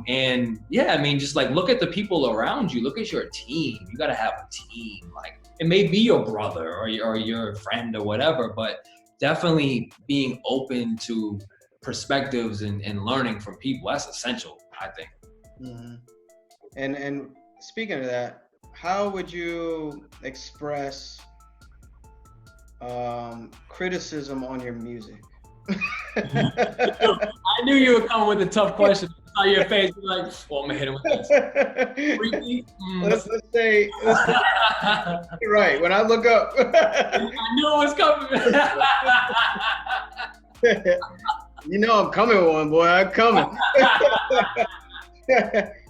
And yeah, I mean, just like look at the people around you, look at your team. You got to have a team. Like it may be your brother or your friend or whatever, but definitely being open to perspectives and learning from people. That's essential, I think. Mm-hmm. And speaking of that, how would you express criticism on your music? I knew you would come with a tough question. I saw your face, you're like, well, I'm gonna hit him with this. Let's say, right, when I look up. I knew it was coming. You know I'm coming with one, boy. I'm coming.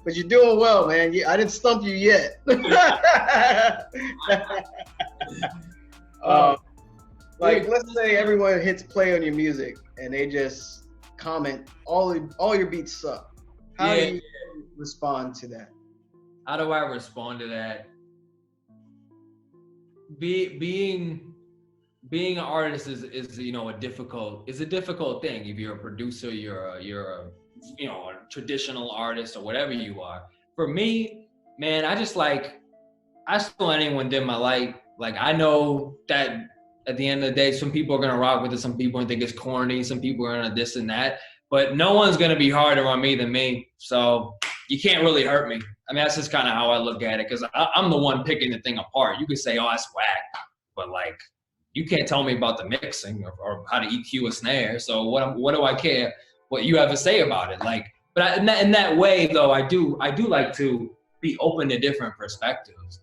But you're doing well, man. I didn't stump you yet. Like, let's say everyone hits play on your music and they just comment, all your beats suck. How do you respond to that? How do I respond to that? Being an artist is you know a difficult thing. If you're a producer, you're a you know, a traditional artist or whatever you are. For me, man, I just let anyone dim my light. Like I know that at the end of the day, some people are gonna rock with it, some people think it's corny, some people are gonna this and that, but no one's gonna be harder on me than me. So you can't really hurt me. I mean, that's just kind of how I look at it, because I'm the one picking the thing apart. You could say, oh, that's whack, but like, you can't tell me about the mixing or how to EQ a snare. So what do I care what you have to say about it? Like, but in that way though, I do like to be open to different perspectives.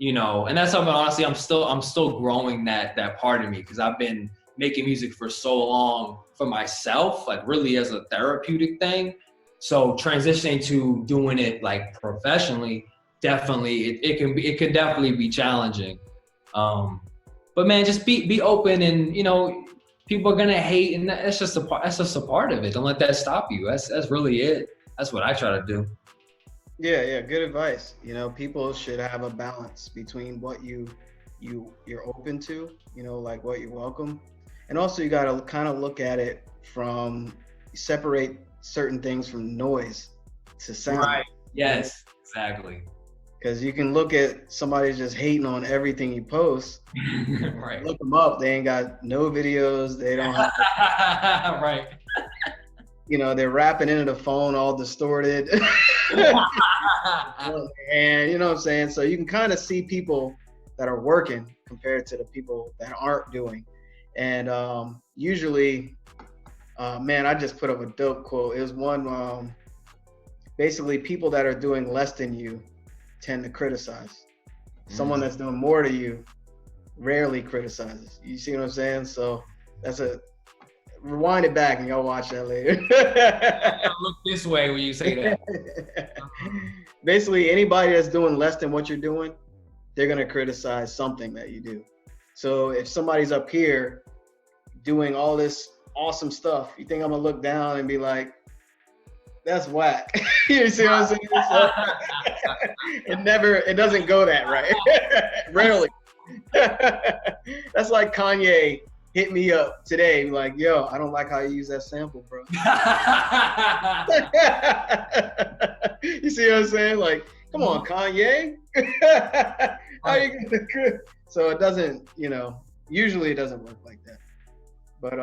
You know, and that's something, honestly, I'm still growing that part of me, because I've been making music for so long for myself, like really as a therapeutic thing. So transitioning to doing it like professionally, definitely it can definitely be challenging. But man, just be open, and you know, people are gonna hate, and that's just a part of it. Don't let that stop you. That's really it. That's what I try to do. Yeah, good advice. You know, people should have a balance between what you're open to, you know, like what you welcome. And also you got to kind of look at it from, separate certain things from noise to sound. Right. Yes, exactly. Because you can look at somebody just hating on everything you post. Right. Look them up. They ain't got no videos. They don't have right. You know, they're rapping into the phone all distorted. And you know what I'm saying? So you can kind of see people that are working compared to the people that aren't doing. And usually, man, I just put up a dope quote. It was one, basically people that are doing less than you tend to criticize. Someone that's doing more to you rarely criticizes. You see what I'm saying? So that's rewind it back and y'all watch that later. Look this way when you say that. Basically, anybody that's doing less than what you're doing, they're gonna criticize something that you do. So if somebody's up here doing all this awesome stuff, you think I'm gonna look down and be like, that's whack. You see what I'm saying? So, it doesn't go that right. Rarely. That's like Kanye hit me up today, like, yo, I don't like how you use that sample, bro. You see what I'm saying? Like, come on, Kanye. How you gonna? So it doesn't, usually it doesn't work like that. But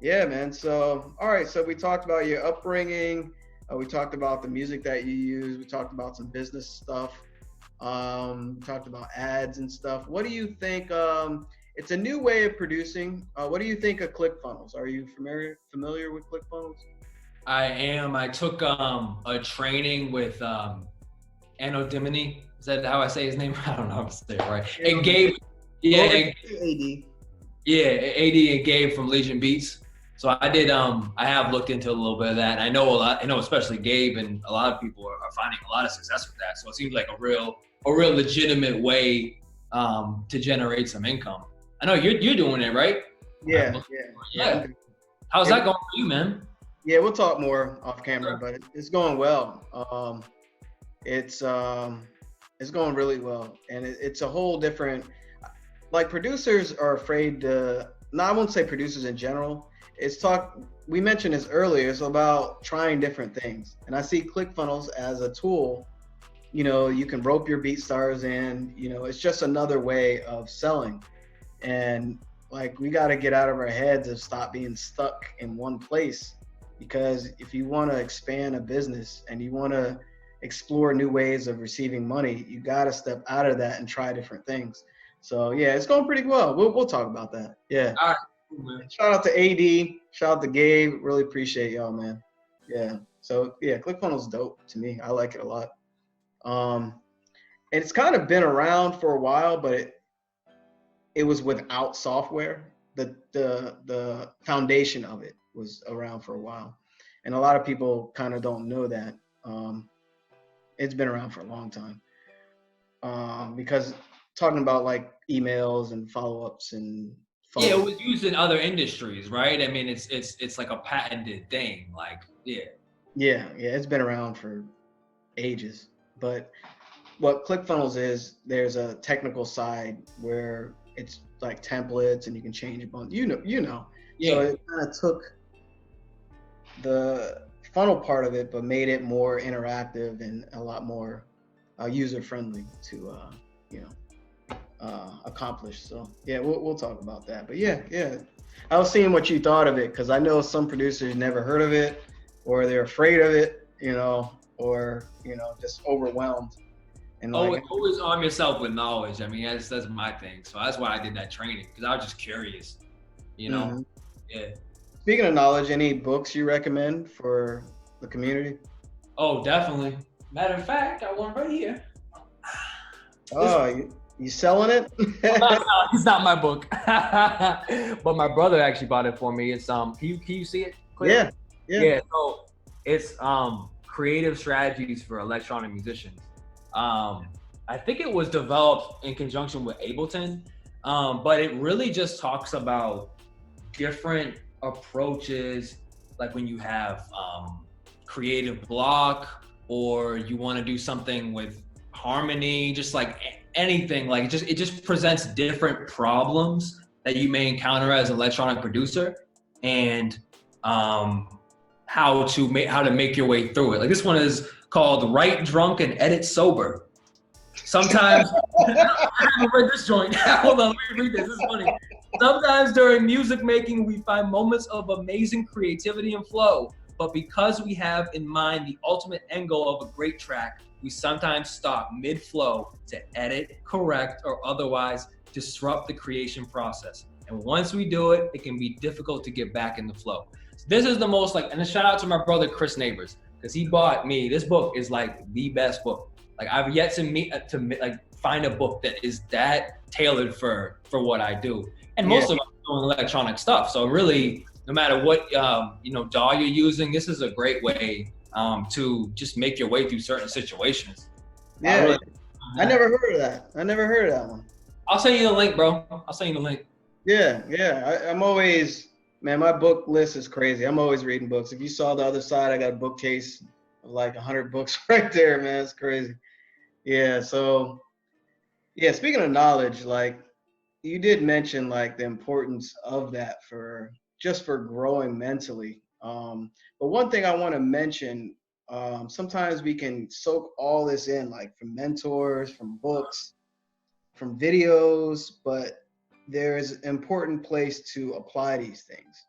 yeah, man. So all right, so we talked about your upbringing. We talked about the music that you use. We talked about some business stuff. Talked about ads and stuff. What do you think? It's a new way of producing. What do you think of ClickFunnels? Are you familiar with ClickFunnels? I am. I took a training with Anodimini. Is that how I say his name? I don't know how to say it right. And Gabe, AD. Yeah, AD and Gabe from Legion Beats. So I did. I have looked into a little bit of that. And I know a lot. I know especially Gabe and a lot of people are finding a lot of success with that. So it seems like a real legitimate way to generate some income. I know you're doing it, right? Yeah. How's that going for you, man? Yeah, we'll talk more off camera, but it's going well. It's going really well, and it's a whole different. Like, producers are afraid to. No, I won't say producers in general. We mentioned this earlier. It's about trying different things, and I see ClickFunnels as a tool. You can rope your BeatStars in. It's just another way of selling, and like, we got to get out of our heads and stop being stuck in one place. Because if you want to expand a business and you want to explore new ways of receiving money, you got to step out of that and try different things. So yeah, it's going pretty well. We'll talk about that. Yeah. All right. Shout out to AD. Shout out to Gabe. Really appreciate y'all, man. Yeah. So yeah, ClickFunnels dope to me. I like it a lot. And it's kind of been around for a while, but it was without software. The foundation of it was around for a while, and a lot of people kind of don't know that. It's been around for a long time, because talking about like emails and follow-ups and yeah, it was used in other industries, right? I mean, it's like a patented thing. Like, yeah, it's been around for ages. But what ClickFunnels is, there's a technical side where it's like templates and you can change a bunch. Yeah. So it kind of took the funnel part of it, but made it more interactive and a lot more user-friendly to accomplish. So yeah, we'll talk about that. But yeah, I was seeing what you thought of it, because I know some producers never heard of it, or they're afraid of it, or just overwhelmed. And always arm yourself with knowledge. I mean, that's my thing. So that's why I did that training, because I was just curious. Mm-hmm. Yeah. Speaking of knowledge, any books you recommend for the community? Oh, definitely. Matter of fact, I want right here. Oh, you selling it? It's not my book, but my brother actually bought it for me. It's can you see it clearly? Yeah. So it's creative strategies for electronic musicians. I think it was developed in conjunction with Ableton, but it really just talks about different approaches, like when you have creative block, or you want to do something with harmony, just like anything. Like it just presents different problems that you may encounter as an electronic producer, and how to make your way through it. Like this one is called Write Drunk and Edit Sober. Sometimes, I haven't read this joint. Hold on, let me read this. This is funny. Sometimes during music making, we find moments of amazing creativity and flow, but because we have in mind the ultimate end goal of a great track, we sometimes stop mid-flow to edit, correct, or otherwise disrupt the creation process. And once we do it, it can be difficult to get back in the flow. So this is the most and a shout out to my brother, Chris Neighbours, because he bought me, this book is like the best book. Like I've yet to find a book that is that tailored for what I do. And most of them are doing electronic stuff. So really, no matter what DAW you're using, this is a great way to just make your way through certain situations. Yeah, I never heard of that. I never heard of that one. I'll send you the link, bro. I'll send you the link. Yeah. I'm always Man, my book list is crazy. I'm always reading books. If you saw the other side, I got a bookcase of like 100 books right there, man. It's crazy. Yeah. So, yeah, speaking of knowledge, like you did mention like the importance of that for just for growing mentally. But one thing I want to mention, sometimes we can soak all this in, like from mentors, from books, from videos, but there's an important place to apply these things,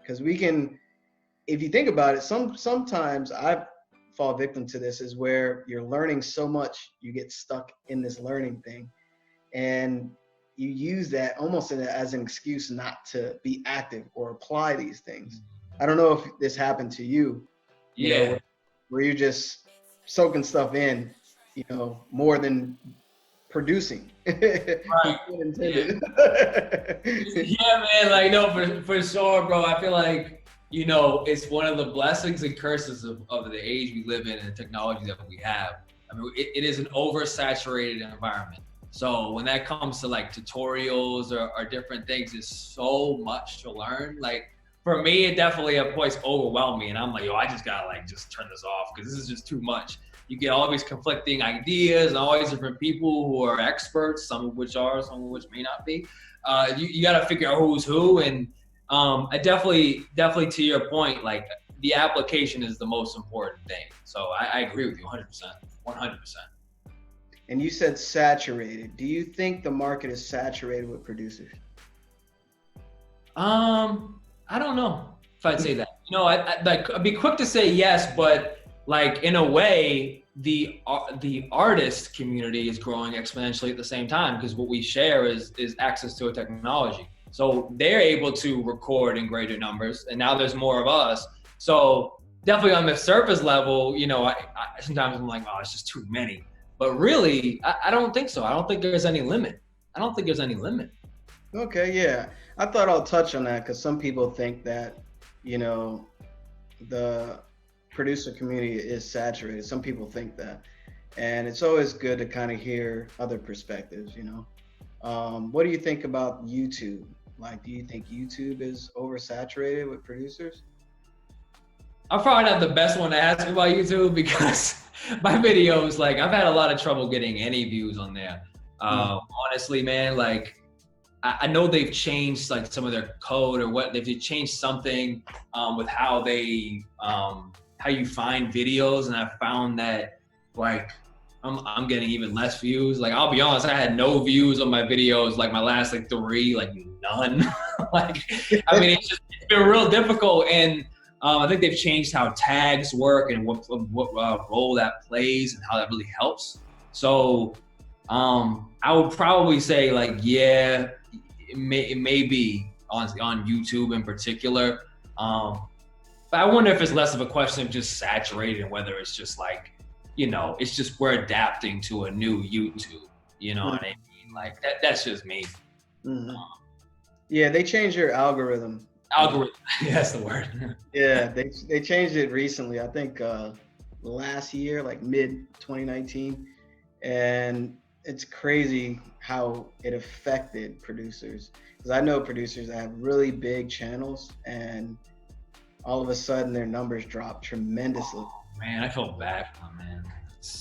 because we can, if you think about it, sometimes I fall victim to this, is where you're learning so much, you get stuck in this learning thing, and you use that almost as an excuse not to be active or apply these things. I don't know if this happened to you, Yeah. where you're just soaking stuff in, more than producing. Right. Intended. Yeah, man. Like, no, for sure, bro. I feel like, it's one of the blessings and curses of the age we live in and the technology that we have. I mean, it is an oversaturated environment. So when that comes to like tutorials or different things, there's so much to learn. Like for me, it definitely at points overwhelmed me, and I'm like, yo, I just gotta like just turn this off because this is just too much. You get all these conflicting ideas and all these different people who are experts, some of which are, some of which may not be. You got to figure out who's who, and I definitely to your point, like the application is the most important thing. So I agree with you 100%, 100%. And you said saturated. Do you think the market is saturated with producers? I don't know if I'd say that. I'd be quick to say yes, but like in a way, the artist community is growing exponentially at the same time, because what we share is access to a technology. So they're able to record in greater numbers, and now there's more of us. So definitely on the surface level, I sometimes I'm like, oh, it's just too many. But really, I don't think so. I don't think there's any limit. Okay, yeah. I thought I'll touch on that because some people think that, the producer community is saturated. Some people think that. And it's always good to kind of hear other perspectives, What do you think about YouTube? Like, do you think YouTube is oversaturated with producers? I'm probably not the best one to ask about YouTube because my videos, like, I've had a lot of trouble getting any views on there. Honestly, man, like, I know they've changed like some of their code or what they've changed something with how they how you find videos, and I found that like I'm getting even less views. Like, I'll be honest, I had no views on my videos, like my last like 3, like none. Like, I mean, it's been real difficult, and I think they've changed how tags work and what role that plays and how that really helps. So I would probably say like, yeah, it may be on YouTube in particular. But I wonder if it's less of a question of just saturated and whether it's just like, it's just we're adapting to a new YouTube. You know what I mean? Like that's just me. Mm-hmm. Yeah, they changed their algorithm. Algorithm, that's the word. Yeah, they changed it recently. I think last year, like mid 2019, and it's crazy how it affected producers. Because I know producers that have really big channels, and all of a sudden their numbers drop tremendously. Oh, man, I feel bad for them, man.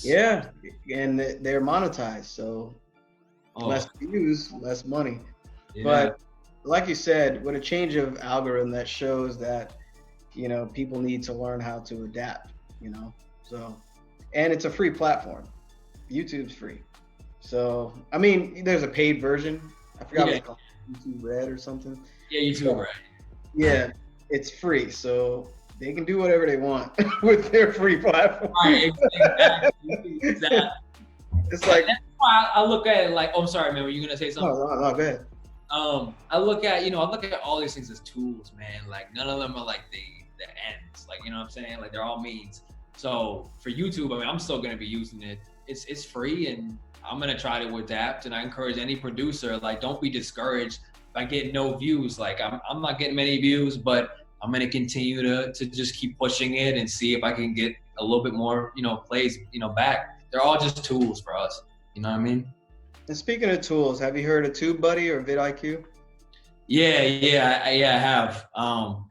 Yeah, and they're monetized, so less views, less money. Yeah. But like you said, with a change of algorithm, that shows that, people need to learn how to adapt, so, and it's a free platform. YouTube's free. So, I mean, there's a paid version. I forgot what it's called, YouTube Red or something. Yeah, YouTube Red. Yeah, it's free. So they can do whatever they want with their free platform. Right, exactly. It's like, that's why I look at it like, oh, I'm sorry, man, were you going to say something? No, go ahead. I look at all these things as tools, man. Like, none of them are like the ends. Like, you know what I'm saying? Like, they're all means. So for YouTube, I mean, I'm still going to be using it. It's free, and I'm going to try to adapt. And I encourage any producer, like, don't be discouraged by getting no views. Like, I'm not getting many views, but I'm going to continue to just keep pushing it and see if I can get a little bit more, plays, back. They're all just tools for us. You know what I mean? And speaking of tools, have you heard of TubeBuddy or vidIQ? Yeah, I have.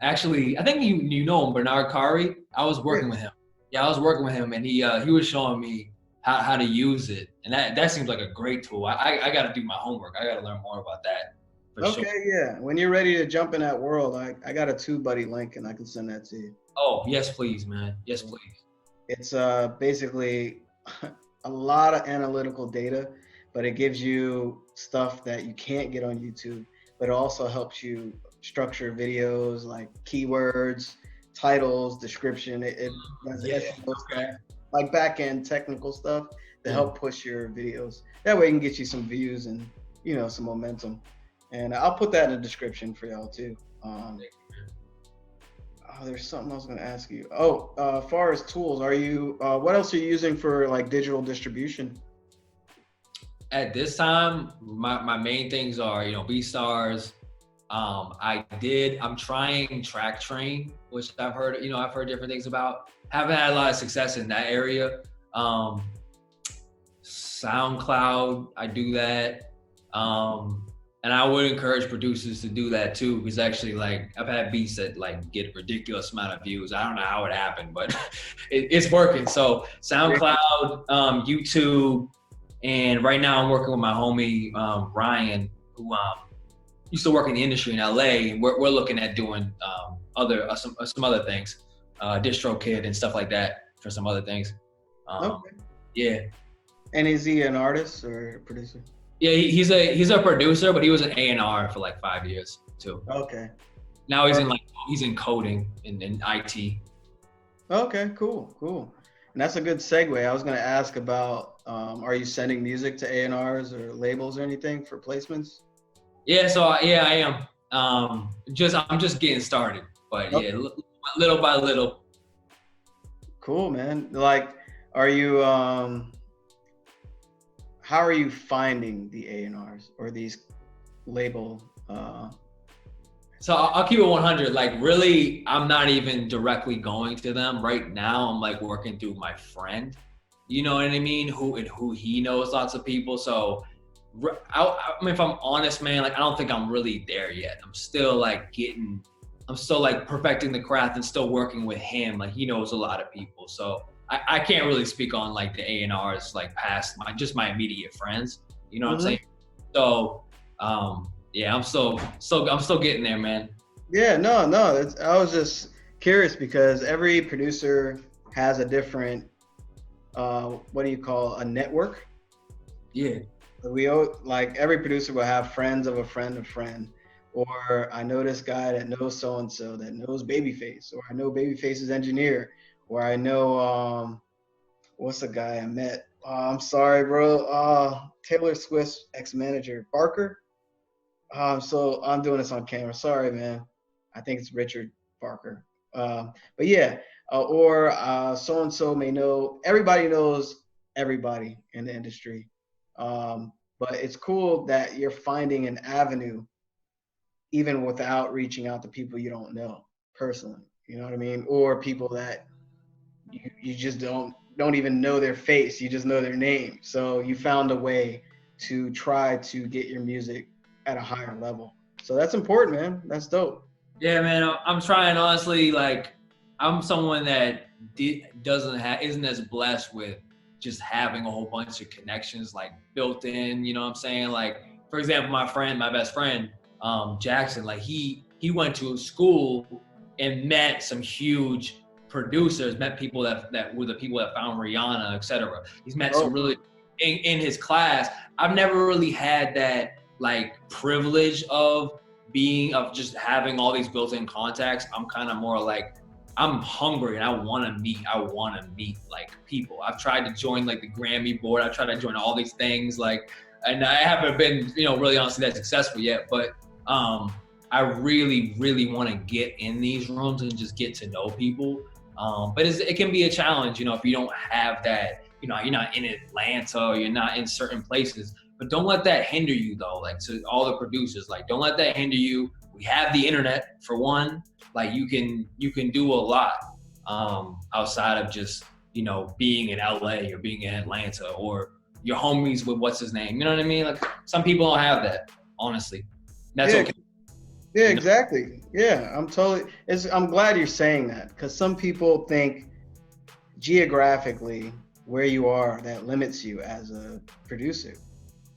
Actually, I think you know him, Bernard Kari. I was Yeah. working with him. Yeah, I was working with him, and he was showing me how to use it, and that seems like a great tool. I got to do my homework. I got to learn more about that for sure. Okay, yeah. When you're ready to jump in that world, I got a TubeBuddy link and I can send that to you. Oh, yes, please, man. Yes, please. It's basically a lot of analytical data, but it gives you stuff that you can't get on YouTube, but it also helps you structure videos like keywords, titles, description. It does Yeah. SEO Okay. stuff, like back end technical stuff to Yeah. help push your videos. That way, it can get you some views and some momentum. And I'll put that in the description for y'all too. There's something I was going to ask you. As far as tools, what else are you using for like digital distribution? At this time, my main things are, BeatStars. I'm trying Track Train, which I've heard different things about. Haven't had a lot of success in that area. SoundCloud, I do that. And I would encourage producers to do that too, because actually, like, I've had beats that like get a ridiculous amount of views. I don't know how it happened, but it's working. So SoundCloud, YouTube, and right now I'm working with my homie Ryan, who used to work in the industry in LA, and we're looking at doing some other things, DistroKid and stuff like that for some other things. Okay. Yeah. And is he an artist or a producer? Yeah, he's a producer, but he was an A&R for like 5 years too. Okay. Now he's in coding in IT. Okay, cool. And that's a good segue. I was going to ask about, are you sending music to A&Rs or labels or anything for placements? Yeah, I am. I'm just getting started, but okay. Yeah, little by little. Cool, man. Like, are you how are you finding the A&Rs or these label? So I'll keep it 100. Like, really, I'm not even directly going to them right now. I'm like working through my friend, you know what I mean? Who he knows lots of people. So, I mean, if I'm honest, man, like, I don't think I'm really there yet. I'm still perfecting the craft and still working with him. Like, he knows a lot of people. So I can't really speak on like the A&Rs like past my immediate friends. You know what I'm saying? So yeah, I'm still getting there, man. Yeah, no. I was just curious because every producer has a different what do you call a network? Yeah. Like every producer will have friends of a friend of friend. Or I know this guy that knows so and so that knows Babyface, or I know Babyface's engineer, or I know what's the guy I met? I'm sorry, bro. Taylor Swift's ex-manager, Barker. So I'm doing this on camera. Sorry, man. I think it's Richard Barker. But yeah, or so and so may know. Everybody knows everybody in the industry. But it's cool that you're finding an avenue even without reaching out to people you don't know personally, you know what I mean? Or people that you just don't even know their face, you just know their name. So you found a way to try to get your music at a higher level. So that's important, man. That's dope. Yeah, man. I'm trying, honestly. Like, I'm someone that isn't as blessed with just having a whole bunch of connections like built in. You know what I'm saying? Like, for example, my best friend, Jackson, like he went to school and met some huge producers, met people that were the people that found Rihanna, etc. He's met some really in his class. I've never really had that like privilege of just having all these built-in contacts. I'm kind of more like, I'm hungry and I want to meet like people. I've tried to join like the Grammy board. I've tried to join all these things, like, and I haven't been, really honestly that successful yet, but I really, really want to get in these rooms and just get to know people. But it can be a challenge, if you don't have that, you're not in Atlanta or you're not in certain places. But don't let that hinder you, though. Like, to all the producers, like, don't let that hinder you. We have the internet, for one. Like, you can do a lot outside of just, being in LA or being in Atlanta or your homies with what's his name. You know what I mean? Like, some people don't have that, honestly. That's okay. Yeah, You know? exactly. Yeah, I'm glad you're saying that because some people think geographically where you are that limits you as a producer.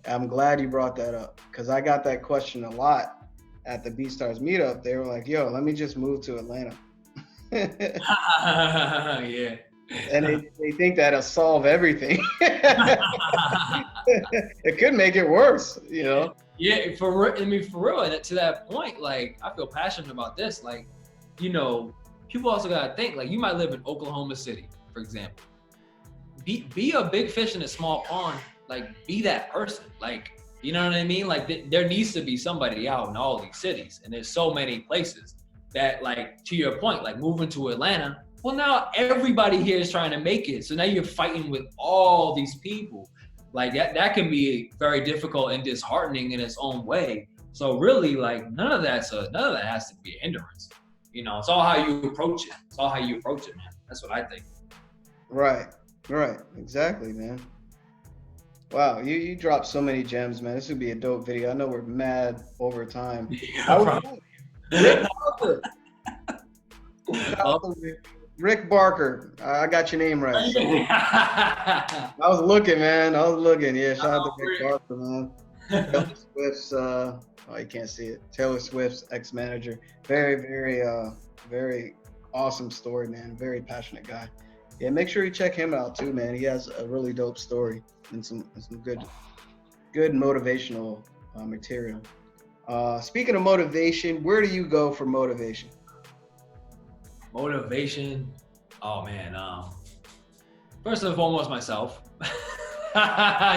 I'm glad you brought that up because I got that question a lot at the BeatStars meetup. They were like, "Yo, let me just move to Atlanta," and Yeah. they think that'll solve everything. It could make it worse, you know. Yeah, I mean, for real, and to that point, like, I feel passionate about this. Like, you know, people also gotta think, like, you might live in Oklahoma City, for example. Be a big fish in a small pond. Like, be that person. Like, you know what I mean? Like, there needs to be somebody out in all these cities, and there's so many places that, like, to your point, like moving to Atlanta. Well, now everybody here is trying to make it, so now you're fighting with all these people. Like that can be very difficult and disheartening in its own way. So really, like, none of that has to be a hindrance. You know, it's all how you approach it. It's all how you approach it, man. That's what I think. Right, right, exactly, man. Wow, you dropped so many gems, man. This would be a dope video. I know we're mad over time. I Yeah, was Rick Barker. Shout out oh. to Rick Barker. I got your name right. So I I was looking, man. I was looking. Yeah, shout out to Rick Barker, man. Taylor Swift's oh, you can't see it. Taylor Swift's ex-manager. Very, very awesome story, man. Very passionate guy. Yeah, make sure you check him out too, man. He has a really dope story and some good motivational material. Speaking of motivation, where do you go for motivation? Motivation. Oh man. First and foremost, myself.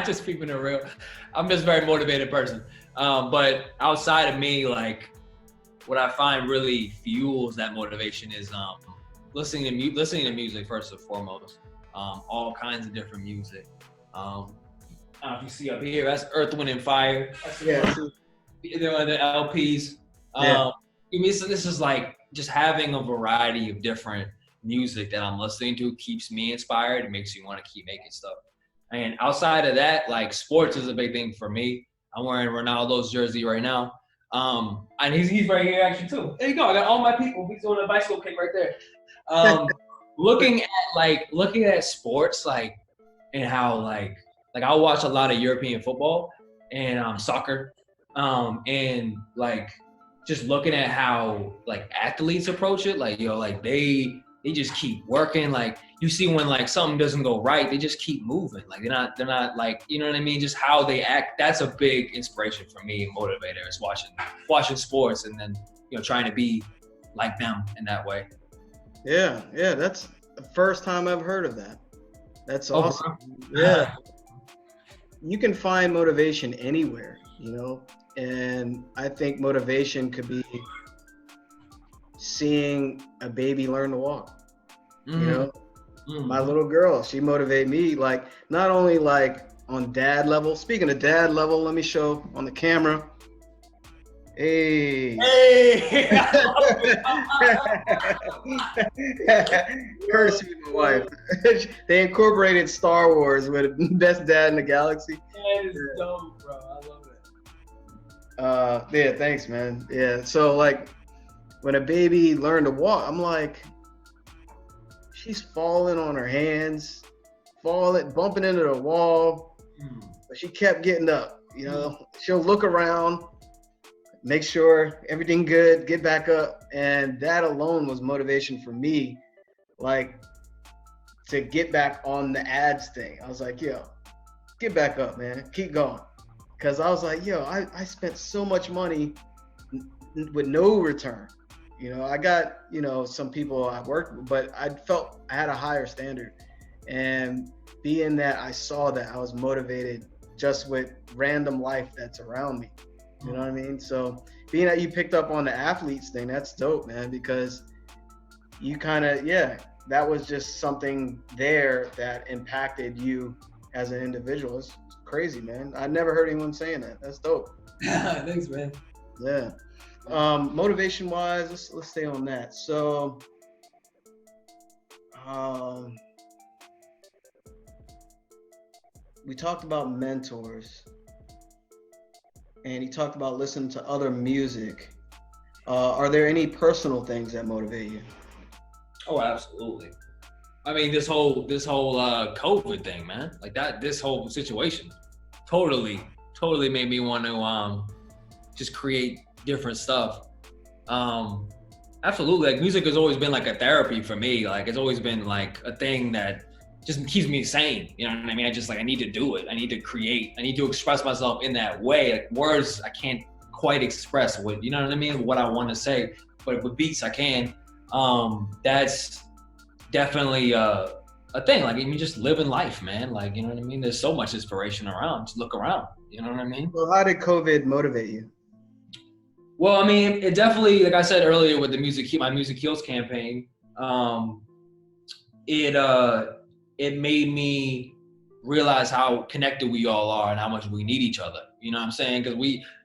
Just keeping it real. I'm just a very motivated person. But outside of me, like, what I find really fuels that motivation is listening to music first and foremost. All kinds of different music. I don't know if you see up here, that's Earth, Wind, and Fire. Yeah, The LPs. yeah, I mean, this is like just having a variety of different music that I'm listening to keeps me inspired. It makes you want to keep making stuff. And outside of that, like, sports is a big thing for me. I'm wearing Ronaldo's jersey right now. And he's right here actually too. There you go. I got all my people. He's doing a bicycle kick right there. Um, looking at sports, like, and how like I watch a lot of European football and soccer, and like just looking at how like athletes approach it, like, like they just keep working. Like, you see when like something doesn't go right, they just keep moving. Like they're not like, you know what I mean? Just how they act. That's a big inspiration for me and motivator is watching sports and then, trying to be like them in that way. yeah. That's the first time I've heard of that. That's Oh, awesome. Yeah, you can find motivation anywhere, and I think motivation could be seeing a baby learn to walk. My little girl, she motivated me, like, not only like on dad level. Speaking of dad level, let me show on the camera. Hey. Courtesy of my wife. They incorporated Star Wars with best dad in the galaxy. That is dope, bro. I love it. Yeah, thanks, man. Yeah, so like when a baby learned to walk, I'm like, she's falling on her hands, bumping into the wall, but she kept getting up. She'll look around, make sure everything good, get back up, and that alone was motivation for me, like, to get back on the ads thing. I was like, yo, get back up, man, keep going, because I was like, yo, I spent so much money with no return. I got, some people I worked with, but I felt I had a higher standard. And being that I saw that, I was motivated just with random life that's around me. You know what I mean? So being that you picked up on the athletes thing, that's dope, man, because you kind of, that was just something there that impacted you as an individual. It's crazy, man. I never heard anyone saying that. That's dope. Thanks, man. Yeah. Motivation wise, let's stay on that. So we talked about mentors, and you talked about listening to other music. Are there any personal things that motivate you? Oh, absolutely. I mean, this whole COVID thing, man. Like that, this whole situation, totally made me want to just create different stuff. Um, Absolutely. Like music has always been like a therapy for me. Like it's always been like a thing that just keeps me sane. You know what I mean? I just like I need to do it. I need to create. I need to express myself in that way. Like words, I can't quite express what you know what I mean, what I want to say. But with beats, I can. That's definitely a thing. Like even just living life, man. Like you know what I mean. There's so much inspiration around. Just look around. You know what I mean? Well, how did COVID motivate you? Well, I mean, it definitely, like I said earlier, with the my Music Heals campaign, um, it it made me realize how connected we all are and how much we need each other. You know what I'm saying? Because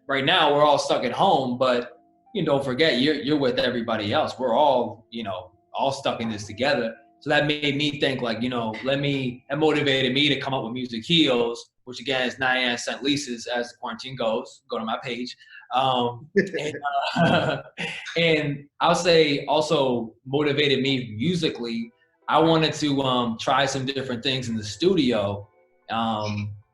right now we're all stuck at home, but you know, don't forget you're with everybody else. We're all all stuck in this together. So that made me think like that motivated me to come up with Music Heals, which again is 99-cent leases as the quarantine goes. Go to my page. And, and I'll say also motivated me musically. I wanted to try some different things in the studio,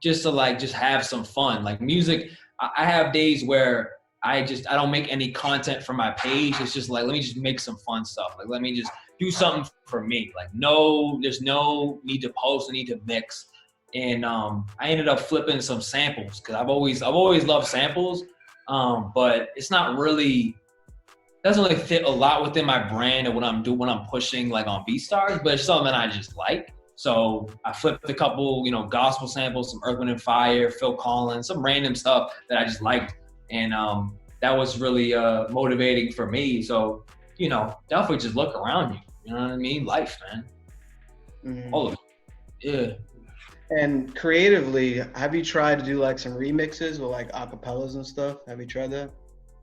just to just have some fun. Like music, I have days where I don't make any content for my page. It's just like let me just make some fun stuff. Like let me just do something for me. Like there's no need to post, I need to mix. And I ended up flipping some samples because I've always loved samples. But it's not really doesn't really fit a lot within my brand and what I'm doing when I'm pushing like on BeatStars, but it's something that I just like. So I flipped a couple, gospel samples, some Earth, Wind and Fire, Phil Collins, some random stuff that I just liked, and that was really motivating for me. So definitely just look around you. You know what I mean? Life, man. Mm-hmm. All of it. Yeah. And creatively, have you tried to do like some remixes with like acapellas and stuff? Have you tried that?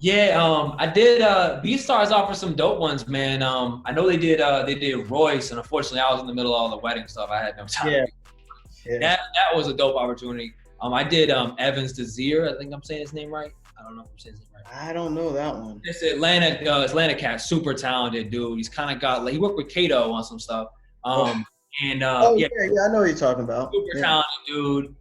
Yeah, I did. BeatStars offer some dope ones, man. I know they did Royce, and unfortunately, I was in the middle of all the wedding stuff. I had no time. Yeah. That was a dope opportunity. I did Evans Desir. I think I'm saying his name right. I don't know if I'm saying his name right. I don't know that one. It's Atlanta cat, super talented dude. He's kind of got he worked with Kato on some stuff. Yeah, I know what you're talking about. Super talented dude.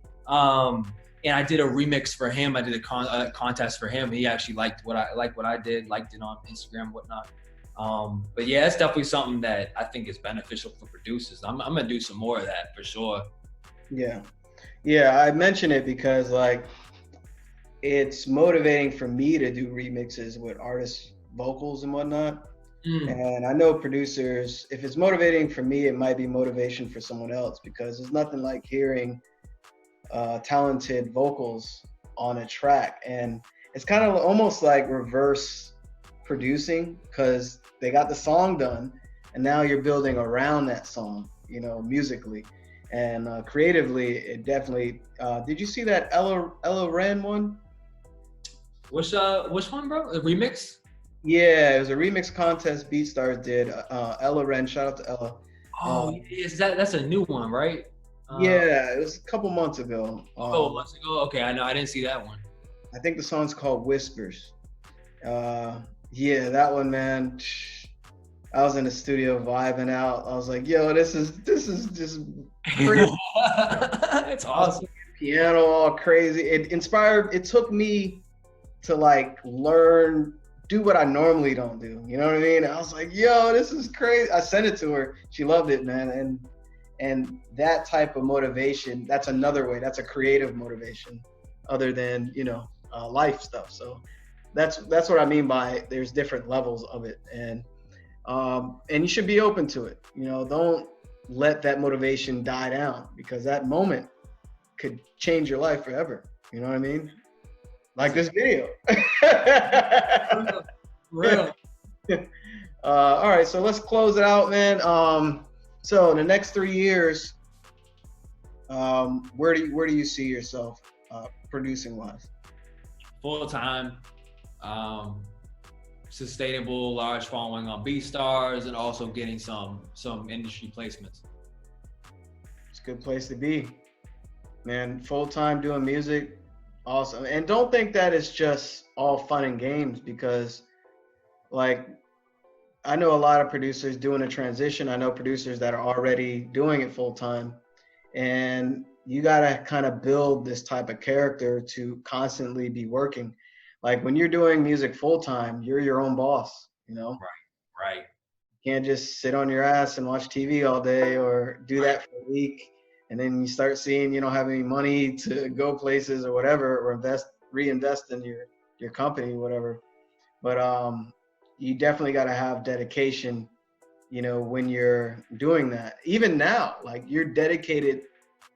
And I did a remix for him. I did a contest for him. He actually liked what I did, liked it on Instagram and whatnot. But yeah, it's definitely something that I think is beneficial for producers. I'm gonna do some more of that for sure. Yeah, I mention it because like it's motivating for me to do remixes with artists' vocals and whatnot. And I know producers, if it's motivating for me, it might be motivation for someone else because there's nothing like hearing talented vocals on a track. And it's kind of almost like reverse producing because they got the song done and now you're building around that song, musically. And creatively, it definitely, did you see that Ella Ren one? Which one, bro? The remix? Yeah, it was a remix contest BeatStars did. Ella Ren, shout out to Ella. Oh, that's a new one, right? Yeah, it was a couple months ago. Months ago? Okay, I know. I didn't see that one. I think the song's called Whispers. Yeah, that one, man. I was in the studio vibing out. I was like, yo, this is just pretty. It's awesome. Piano all crazy. It took me to learn, do what I normally don't do. You know what I mean? I was like, yo, this is crazy. I sent it to her. She loved it, man. And that type of motivation, that's another way. That's a creative motivation other than, life stuff. So that's what I mean by there's different levels of it. And you should be open to it. Don't let that motivation die down because that moment could change your life forever. You know what I mean? Like this video. Real. All right, so let's close it out, man. So in the next 3 years, where do you see yourself producing wise? Full time, sustainable, large following on BeatStars, and also getting some industry placements. It's a good place to be, man. Full time doing music, awesome. And don't think that it's just all fun and games because like I know a lot of producers doing a transition. I know producers that are already doing it full time, and you got to kind of build this type of character to constantly be working. Like when you're doing music full time, you're your own boss, you know? Right. You can't just sit on your ass and watch TV all day or do that for a week. And then you start seeing you don't have any money to go places or whatever, or reinvest in your company, whatever. But you definitely got to have dedication, you know, when you're doing that. Even now, like you're dedicated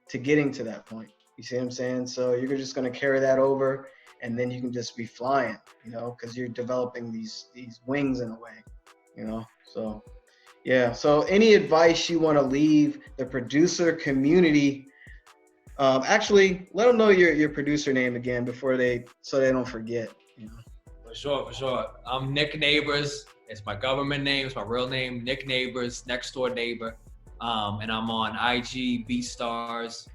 to getting to that point. You see what I'm saying? So you're just going to carry that over, and then you can just be flying, you know, because you're developing these wings in a way, you know. So yeah. So any advice you want to leave the producer community? Actually, let them know your producer name again so they don't forget. You know. For sure. I'm Nick Neighbours. It's my government name. It's my real name, Nick Neighbours, next door neighbor. And I'm on IG, BeatStars.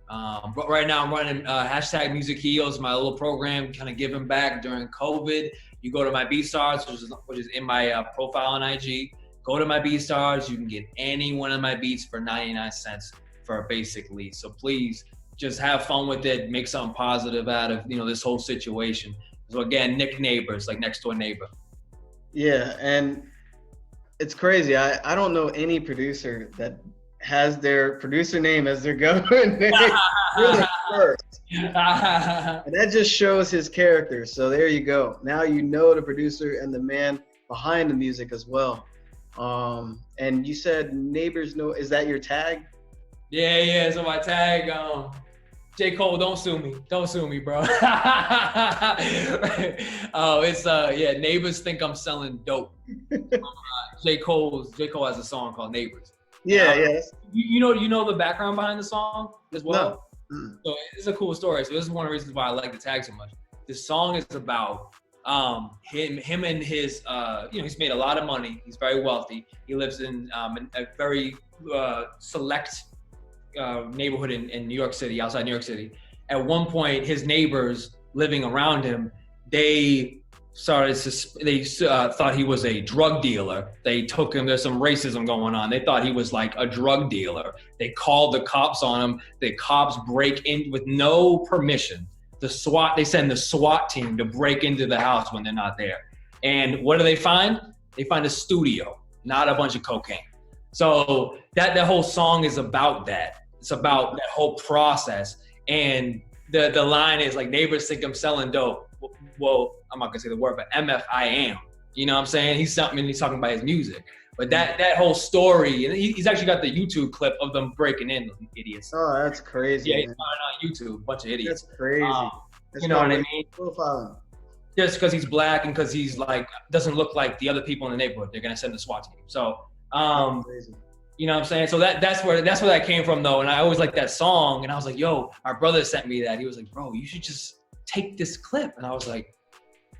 But right now I'm running hashtag Music Heals, my little program, kind of giving back during COVID. You go to my BeatStars, which is in my profile on IG. Go to my BeatStars. You can get any one of my beats for 99 cents for a basic lead. So please just have fun with it. Make something positive out of this whole situation. So again, Nick Neighbours, like next door neighbor. Yeah, and it's crazy. I don't know any producer that has their producer name as their government name. Really first. And that just shows his character. So there you go. Now you know the producer and the man behind the music as well. And you said Neighbours know, is that your tag? Yeah. So my tag, J. Cole, don't sue me, bro. Oh, it's Neighbours think I'm selling dope. J. Cole has a song called Neighbours. Yes. You know the background behind the song as well? No. So it's a cool story. So this is one of the reasons why I like the tag so much. This song is about him and his he's made a lot of money. He's very wealthy. He lives in a very select neighborhood in New York City, outside New York City. At one point, his neighbors living around him, they thought he was a drug dealer. They took him. There's some racism going on. They thought he was like a drug dealer. They called the cops on him. The cops break in with no permission. They send the SWAT team to break into the house when they're not there. And what do they find? They find a studio, not a bunch of cocaine. So that whole song is about that. It's about that whole process. And the line is like, neighbors think I'm selling dope. Well, I'm not gonna say the word, but MF I am. You know what I'm saying? He's talking about his music. But that whole story, and he's actually got the YouTube clip of them breaking in, those idiots. Oh, that's crazy. Yeah, he's on YouTube, bunch of idiots. That's crazy. You know what I mean? Profiling. Just because he's black and because he's like doesn't look like the other people in the neighborhood, they're gonna send the SWAT team. So you know what I'm saying? So that's where that came from though. And I always liked that song. And I was like, yo, my brother sent me that. He was like, bro, you should just take this clip. And I was like,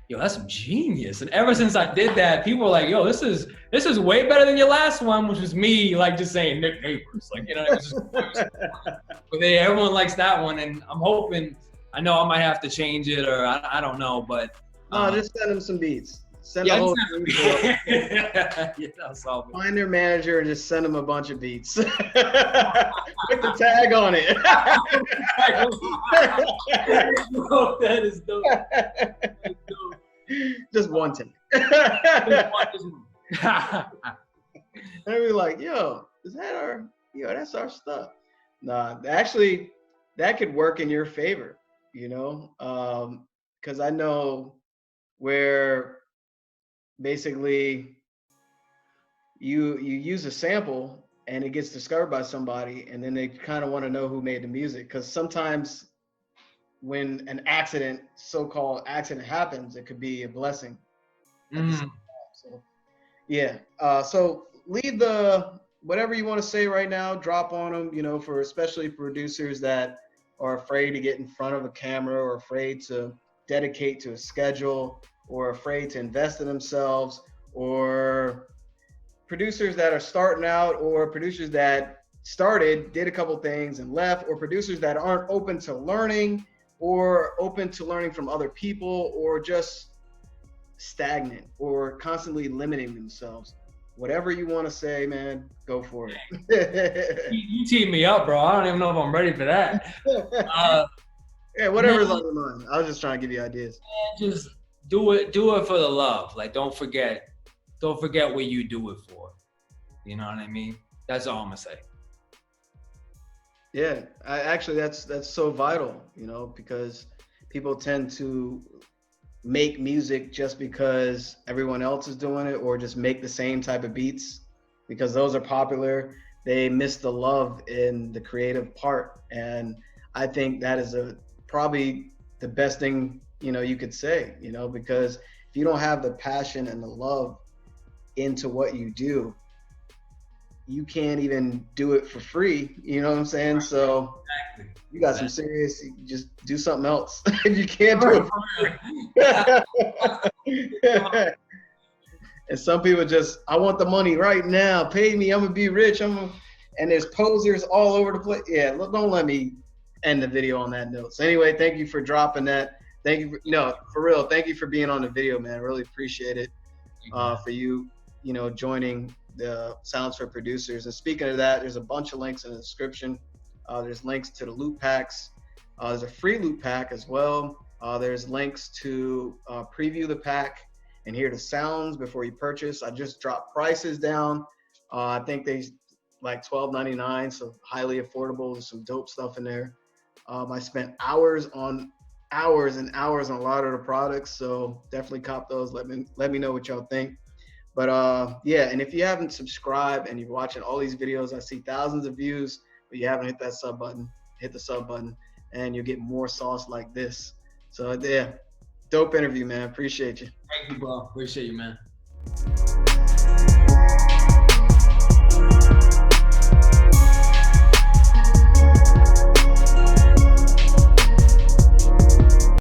yo, that's genius. And ever since I did that, people were like, yo, this is way better than your last one, which was me like just saying Nick Neighbours. Like, it was just but everyone likes that one. And I'm hoping, I know I might have to change it or I don't know, but just send them some beats. Send the whole find their manager and just send them a bunch of beats. Put the tag on it. Oh, that is dope. Just one tag. And we're like, yo, is that that's our stuff. Nah, actually, that could work in your favor, because I know where basically you use a sample and it gets discovered by somebody and then they kind of want to know who made the music, because sometimes when an so-called accident happens, it could be a blessing. So yeah, so leave the whatever you want to say right now, drop on them, for especially producers that are afraid to get in front of a camera or afraid to dedicate to a schedule or afraid to invest in themselves, or producers that are starting out, or producers that started, did a couple things and left, or producers that aren't open to learning or open to learning from other people, or just stagnant or constantly limiting themselves. Whatever you want to say, man, go for it. You teed me up, bro. I don't even know if I'm ready for that. Yeah, whatever's on your mind. I was just trying to give you ideas. Just do it for the love. Like, don't forget what you do it for. You know what I mean? That's all I'm gonna say. Yeah, that's so vital, you know, because people tend to make music just because everyone else is doing it, or just make the same type of beats because those are popular. They miss the love in the creative part, and I think that is probably the best thing, you know, you could say, you know, because if you don't have the passion and the love into what you do, you can't even do it for free, you know what I'm saying? So Exactly. you got some serious, you just do something else if you can't do it for free. And some people just, I want the money right now, pay me, I'm gonna be rich, and there's posers all over the place. Yeah, don't let me end the video on that note. So anyway, thank you for dropping that. Thank you for real, thank you for being on the video, man. Really appreciate it. For you, you know, joining the Sounds for Producers. And speaking of that, there's a bunch of links in the description. There's links to the loop packs. There's a free loop pack as well. There's links to preview the pack and hear the sounds before you purchase. I just dropped prices down. I think they like $12.99, so highly affordable. There's some dope stuff in there. I spent hours and hours on a lot of the products, so definitely cop those. Let me know what y'all think. But yeah, and if you haven't subscribed and you're watching all these videos, I see thousands of views, but you haven't hit that sub button, hit the sub button, and you'll get more sauce like this. So yeah, dope interview, man. Appreciate you. Thank you, bro. Appreciate you, man.